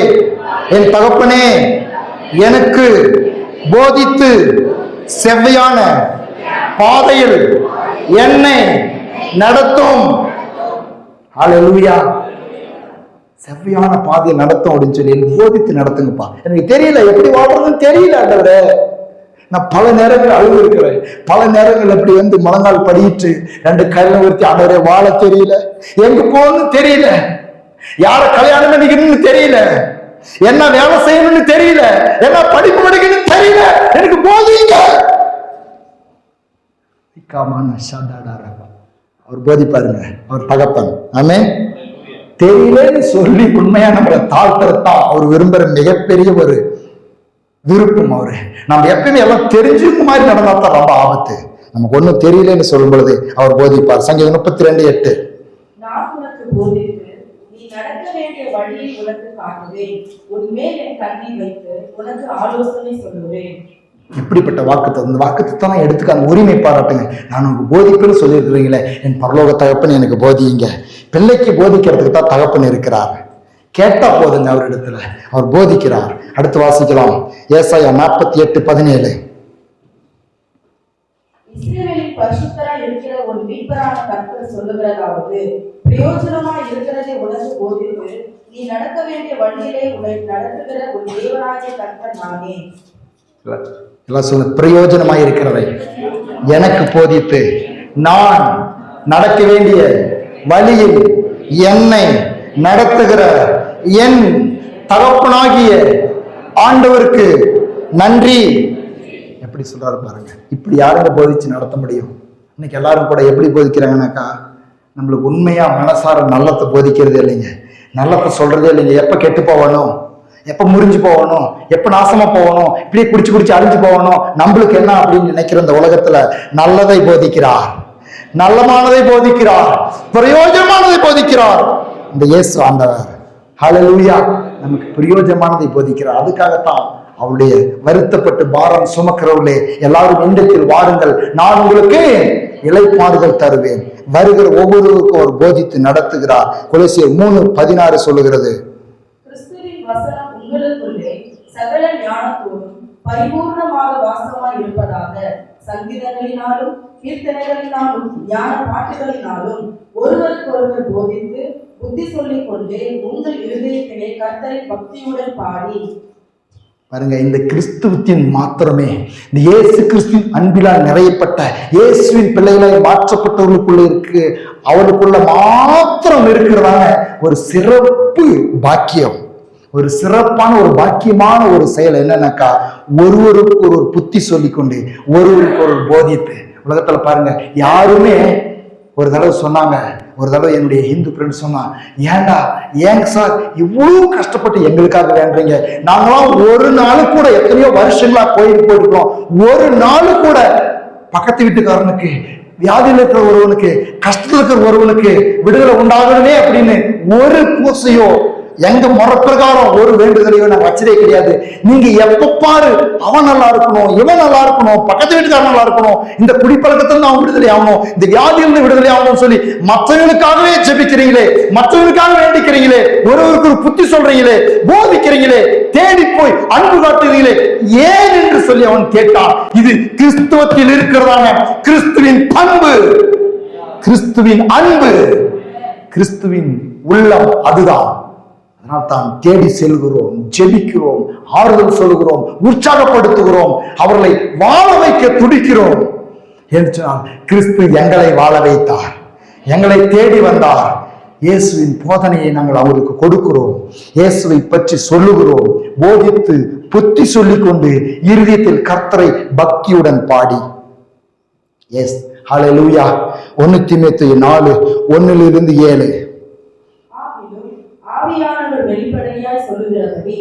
என் தகப்பனே எனக்கு போதித்து செவ்வையான பாதையில் என்னை நடத்தும். ஹல்லேலூயா. செவ்வையான பாதையை நடத்தும் அப்படின்னு சொல்லி எனக்கு போதித்து நடத்துங்கப்பா. எனக்கு தெரியல, எப்படி வாழ்றதுன்னு தெரியல ஆண்டவரே. நான் பல நேரங்கள் அழுது இருக்கிறேன், பல நேரங்கள் அப்படி முழங்கால் படியிட்டு 2 கையில உயர்த்தி, ஆண்டவரே வாழ தெரியல, எங்க போகணும்னு தெரியல, யார கல்யாணம் பண்ணிக்கணும்னு தெரியல, என்ன வேலை செய்யணும்னு தெரியல, என்ன படிப்பு படிக்கணும்னு தெரியல, எனக்கு போதிங்க. அவர் போதிப்பாருங்க, அவர் தகப்பன். ஆமென். தெரியலன்னு சொல்லி உண்மையா நம்மளை தாழ்த்தத்தான் அவர் விரும்புற மிகப்பெரிய ஒரு விருப்பம். அவரு நம்ம எப்பயுமே எல்லாம் தெரிஞ்சுக்க மாதிரி நடந்தாதான் ரொம்ப ஆபத்து. நமக்கு ஒண்ணும் தெரியலன்னு சொல்லும் பொழுது அவர் போதிப்பார். சங்கீதம் 32:8. நான் உனக்கு போதித்து நீ நடக்க வேண்டிய வழியை உனக்கு காட்டுவேன், உன் மேல் என் கண்ணை வைத்து உனக்கு ஆலோசனை சொல்லுவேன். எப்படிப்பட்ட வாக்குத்தத்தம்! இந்த வாக்குத்தத்தம் எடுத்துக்க அந்த உரிமை பாராட்டுங்க. நான் உங்களுக்கு போதிப்புன்னு சொல்லியிருக்கிறீங்களே, என் பரலோக தகப்பன் எனக்கு போதியுங்க. பிள்ளைக்கு போதிக்கிறதுக்கு தான் தகப்பன் இருக்கிறார். கேட்டா போதுங்க, அவரிடத்துல அவர் போதிக்கிறார். அடுத்து வாசிக்கலாம், ஏசாயா 48:17. இஸ்ரவேலின் பரிசுத்தராய் இருக்கிற ஒரு மீட்பரான கர்த்தர் சொல்லுகிறதாவது, பிரயோஜனமாய் இருக்கிறதை உனக்கு போதித்து நீ நடக்க வேண்டிய வழியிலே உன்னை நடத்துகிற ஒரு தேவனாகிய கர்த்தர் நானே. எல்லாம் சொல்ல, பிரயோஜனமாய் இருக்கிறதை எனக்கு போதித்து நான் நடக்க வேண்டிய வழியில் என்னை நடத்துகிற என் தகப்பனாகிய ஆண்டவருக்கு நன்றி. எப்படி சொல்றாரு பாருங்க. இப்படி யாருங்க போதிச்சு நடத்த முடியும்? இன்னைக்கு எல்லாரும் கூட எப்படி போதிக்கிறாங்கன்னாக்கா, நம்மளுக்கு உண்மையா மனசார நல்லத்தை போதிக்கிறதே இல்லைங்க, நல்லத்தை சொல்றதே இல்லைங்க. எப்ப கெட்டு போகணும், எப்ப முறிஞ்சு போகணும், எப்ப நாசமா போகணும், இப்படியே குடிச்சு அழிஞ்சு போகணும், நம்மளுக்கு என்ன அப்படின்னு நினைக்கிற இந்த உலகத்துல நல்லதை போதிக்கிறார், நல்லமானதை போதிக்கிறார், பிரயோஜனமானதை போதிக்கிறார் இந்த இயேசு ஆண்டவர். ஹல்லேலூயா. நமக்கு பிரயோஜனமானதை போதிக்கிறார். அதுக்காகத்தான் அவருடைய வருத்தப்பட்டு பாரம் சுமக்கிறவர்களே எல்லாரும் என்னிடத்தில் வாருங்கள், நான் உங்களுக்கு இளைப்பாறுதல் தருவேன். வருகிற ஒவ்வொருவருக்கும் அவர் போதித்து நடத்துகிறார். கொலோசியர் 3:16 சொல்லுகிறது, கிறிஸ்துவின் வசனம் உங்களுக்குள்ளே சகல ஞானத்தோடும் பரிபூர்ணமாக வாசமாய் இருப்பதாக, சங்கீதங்களினாலும் கீர்த்தனைகளினாலும் ஞான பாட்டுகளினாலும் ஒருவருக்கு ஒருவர் போதித்து புத்தி சொல்லிக் கொண்டே உங்கள் இருதயத்திலே கர்த்தரை பக்தியுடன் பாடி. பாருங்க, இந்த கிறிஸ்துவத்தின் மாத்திரமே, இந்த இயேசு கிறிஸ்துவின் அன்பிலால் நிறையப்பட்ட இயேசுவின் பிள்ளைகளாய் மாற்றப்பட்டவர்களுக்குள்ள இருக்கு, அவருக்குள்ள மாத்திரம் இருக்கிறதான ஒரு சிறப்பு பாக்கியம், ஒரு சிறப்பான ஒரு பாக்கியமான ஒரு செயல் என்னன்னாக்கா, ஒருவருக்கு ஒரு புத்தி சொல்லிக்கொண்டு ஒருவருக்கு ஒரு போதித்து. உலகத்துல பாருங்க, யாருமே ஒரு தடவை சொன்னாங்க, ஒரு தடவை என்னுடைய ஹிந்து ஃப்ரெண்ட் சொன்னா, ஏன்டா ஏங்க சார் இவ்வளவு கஷ்டப்பட்டு எங்களுக்காக வேண்டீங்க? நாங்களாம் ஒரு நாள் கூட எத்தனையோ வருஷங்களா கோயிலுக்கு போயிருக்கிறோம், ஒரு நாள் கூட பக்கத்து வீட்டுக்காரனுக்கு, வியாதியில் இருக்கிற ஒருவனுக்கு, கஷ்டத்தில் இருக்கிற ஒருவனுக்கு விடுதலை உண்டாகணுமே அப்படின்னு ஒரு பூசையோ எங்க முறப்பிரகாரம் ஒரு வேண்டுதலையோ நாங்க வச்சதே கிடையாது. நீங்க எப்ப பாரு அவன் நல்லா இருக்கணும், இவன் நல்லா இருக்கணும், பக்கத்து வீட்டுக்காரன் நல்லா இருக்கணும், இந்த குடிப்பழக்கத்துல அவன் விடுதலை ஆகணும், இந்த வியாதியிலிருந்து விடுதலை ஆகணும்னு சொல்லி மற்றவங்களுக்காகவே ஜெபிக்கிறீங்களே, மற்றவங்களுக்காக வேண்டிக்கிறீங்களே, ஒருவருக்கு ஒரு புத்தி சொல்றீங்களே, போதிக்கிறீங்களே, தேடி போய் அன்பு காட்டுறீங்களே, ஏன் என்று சொல்லி அவன் கேட்டான். இது கிறிஸ்துவத்தில் இருக்கிறதான கிறிஸ்துவின் பண்பு, கிறிஸ்துவின் அன்பு, கிறிஸ்துவின் உள்ளம். அதுதான். அதனால் தான் தேடி செல்கிறோம், ஜெபிக்கிறோம், ஆறுதல் சொல்கிறோம், உற்சாகப்படுத்துகிறோம், அவர்களை வாழ வைக்க துடிக்கிறோம். என்றால் கிறிஸ்து எங்களை வாழ வைத்தார், எங்களை தேடி வந்தார். இயேசுவின் போதனையை நாங்கள் அவருக்கு கொடுக்கிறோம், இயேசுவை பற்றி சொல்லுகிறோம், போதித்து புத்தி சொல்லிக் கொண்டு இருதயத்தில் கர்த்தரை பக்தியுடன் பாடி. எஸ், ஹல்லேலூயா. 1 தீமோத்தேயு 4:1-7. ஆவியானவர் வெளிப்படையாய் சொல்லுகிறபடி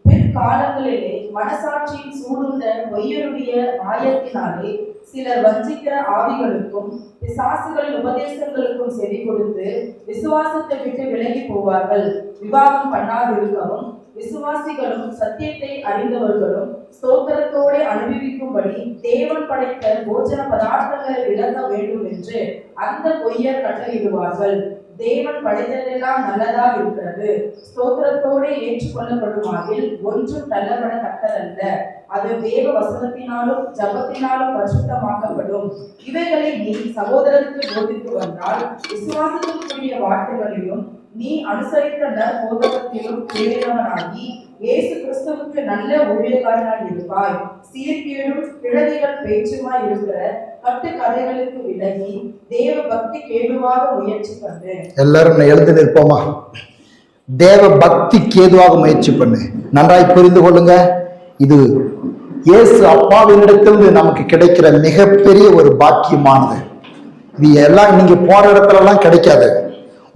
பிற்காலங்களிலே மனசாட்சியின் சூடுண்ட பொய்யருடைய மாயத்தினாலே சிலர் வஞ்சிக்கிற ஆவிகளுக்கும் பிசாசுகளின் உபதேசங்களுக்கும் செவி கொடுத்து விசுவாசத்தை விட்டு விலகி போவார்கள். விவாகம் பண்ணாதிருக்கவும் விசுவாசிகளும் சத்தியத்தை அறிந்தவர்களும் ஸ்தோத்திரத்தோடு அனுபவிக்கும்படி தேவன் படைத்த போஜன பதார்த்தங்களை விளங்க வேண்டும் என்று அந்த பொய்யர் கட்டளையிடுவார்கள். தேவன் படைத்ததெல்லாம் நல்லதா இருக்கிறது, ஸ்தோத்திரத்தோடு ஏற்றுக்கொள்ளப்படுமாகில் ஒன்றும் தள்ளப்படத்தக்கதல்ல. அது தேவ வசனத்தினாலும் ஜபத்தினாலும் பரிசுத்தமாக்கப்படும். இவைகளை நீ சகோதரருக்கு போதித்து வந்தால் விசுவாசத்திற்குரிய வார்த்தைகளிலும் நீ அனுசரித்த நற்போதகத்திலும் தேவையானவனாகி இயேசு கிறிஸ்துவுக்கு நல்ல ஊழியக்காரனாய் இருப்பாய். சீர்கேடும் பிழதிகள் பேச்சுமாய் இருக்கிற கட்டு கதைகளுக்கு விலகி தேவ பக்தி கேதுவாக முயற்சி பண்ணு. எல்லாரும் எழுந்து நிற்போமா? தேவ பக்தி கேதுவாக முயற்சி பண்ணு. நன்றாய் புரிந்து கொள்ளுங்க. இது இயேசு அப்பாவினிடத்திலிருந்து நமக்கு கிடைக்கிற மிகப்பெரிய ஒரு பாக்கியமானது. இது எல்லாம் நீங்க போற இடத்துல எல்லாம் கிடைக்காது.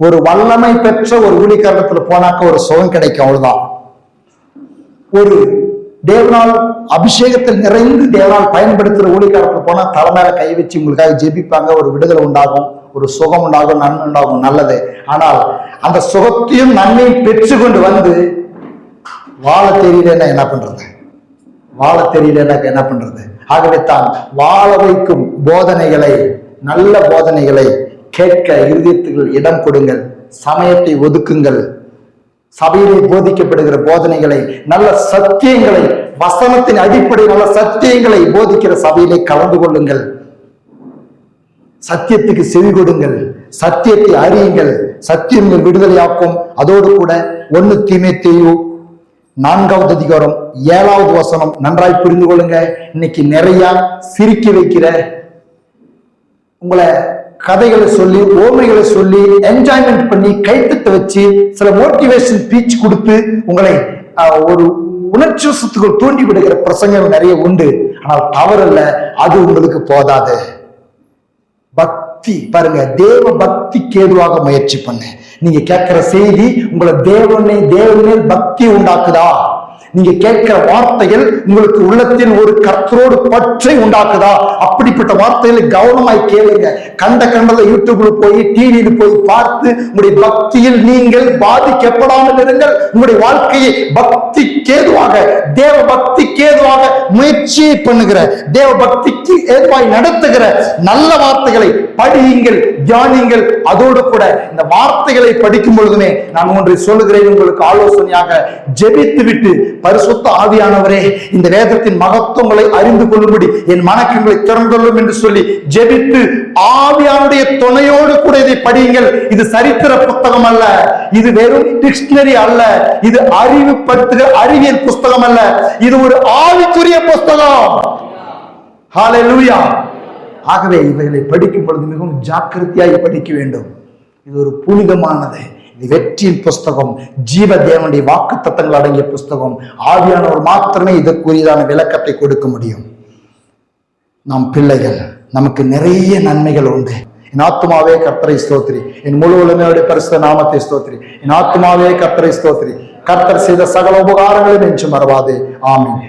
ஒரு வல்லமை பெற்ற ஒரு ஊழியக்காரத்துல போனாக்க ஒரு சுகம் கிடைக்கும், அவ்வளவுதான். ஒரு தேவனால் அபிஷேகத்தில் நிறைந்து தேவனால் பயன்படுத்துகிற ஊழியக்காரத்துல போனா தலை மேல கை வச்சு உங்களுக்காக ஜெபிப்பாங்க, ஒரு விடுதலை உண்டாகும், ஒரு சுகம் உண்டாகும், நன்மை உண்டாகும், நல்லது. ஆனால் அந்த சுகத்தையும் நன்மையும் பெற்று கொண்டு வந்து வாழ தெரியலன்னா என்ன பண்றது? வாழ தெரியலன்னா என்ன பண்றது? ஆகவே தான் வாழ வைக்கும் போதனைகளை, நல்ல போதனைகளை கேட்க இருதயத்துக்கு இடம் கொடுங்கள், சமயத்தை ஒதுக்குங்கள். சபையிலே போதிக்கப்படுகிற போதனைகளை, நல்ல சத்தியங்களை, வசனத்தின் அடிப்படை நல்ல சத்தியங்களை போதிக்கிற சபையிலே கலந்து கொள்ளுங்கள். சத்தியத்துக்கு செவி கொடுங்கள், சத்தியத்தை அறியுங்கள். சத்தியம் விடுதலையாக்கும். அதோடு கூட 1 தீமோத்தேயு 4:7 நன்றாய் புரிந்து கொள்ளுங்க. இன்னைக்கு நிறைய சிரிக்க வைக்கிற, உங்களை கதைகளை சொல்லி, ஓமைகளை சொல்லி, என்ஜாய்மெண்ட் பண்ணி, கைத்தட்ட வச்சு, சில மோட்டிவேஷன் ஸ்பீச் கொடுத்து உங்களை ஒரு உணர்ச்சித்துக்குள் தூண்டி விடுகிற பிரசங்கம் நிறைய உண்டு. ஆனால் தவறல்ல, அது உங்களுக்கு போதாது. பக்தி பாருங்க, தேவ பக்திக்கு ஏதுவாக முயற்சி பண்ணு. நீங்க கேட்கிற செய்தி உங்களை தேவனே பக்தி உண்டாக்குதா? நீங்க கேட்கிற வார்த்தைகள் உங்களுக்கு உள்ளத்தில் ஒரு கர்த்தரோடு பற்றை உண்டாக்குதா? அப்படிப்பட்ட வார்த்தைகளை கவனமாய் கேளுங்க. கண்டதை யூடியூப்ல போய், டிவியில போய் பார்த்து உங்களுடைய பக்தியில் நீங்கள் பாதிக்கப்படாமல் இருங்கள். உங்களுடைய வாழ்க்கையை பக்திக்கு ஏதுவாக, தேவ பக்திக்கு ஏதுவாக முயற்சி பண்ணுகிற, தேவ பக்திக்கு ஏதுவாய் நடத்துகிற நல்ல வார்த்தைகளை படியுங்கள், தியானிங்கள். அதோடு கூட இந்த வார்த்தைகளை படிக்கும் பொழுதுமே நான் ஒன்றை சொல்லுகிறேன், உங்களுக்கு ஆலோசனையாக ஜெபித்து விட்டு, பரிசுத்த ஆவியானவரே இந்த வேதத்தின் மகத்துவங்களை அறிந்து கொள்ளும்படி என் மனக்கங்களை திறந்துள்ளும் என்று சொல்லி ஜெபித்து ஆவியானுடைய துணையோடு கூட இதை படியுங்கள். இது சரித்திர புத்தகம் அல்ல, இது வெறும் டிக்ஷனரி அல்ல, இது அறிவுபடுத்துகிற அறிவியல் புஸ்தகம் அல்ல, இது ஒரு ஆவிக்குரிய புஸ்தகம். ஹல்லேலூயா. ஆகவே இவைகளை படிக்கும் பொழுது மிகவும் ஜாக்கிரதையாய் படிக்க வேண்டும். இது ஒரு புனிதமானது, இது வெற்றியின் புஸ்தகம், ஜீவ தேவனுடைய வாக்குத்தத்தங்கள் அடங்கிய புஸ்தகம். ஆவியானவர் மாத்திரமே இதற்குரியதான விளக்கத்தை கொடுக்க முடியும். நாம் பிள்ளைகள், நமக்கு நிறைய நன்மைகள் உண்டு. என் ஆத்துமாவே கர்த்தரை ஸ்தோத்திரி, என் முழு உலமையுடைய பரிசுத்த நாமத்தை ஸ்தோத்திரி. என் ஆத்துமாவே கர்த்தரை ஸ்தோத்திரி, கர்த்தர் செய்த சகல உபகாரங்களும் என்று மறவாதே. ஆமென்.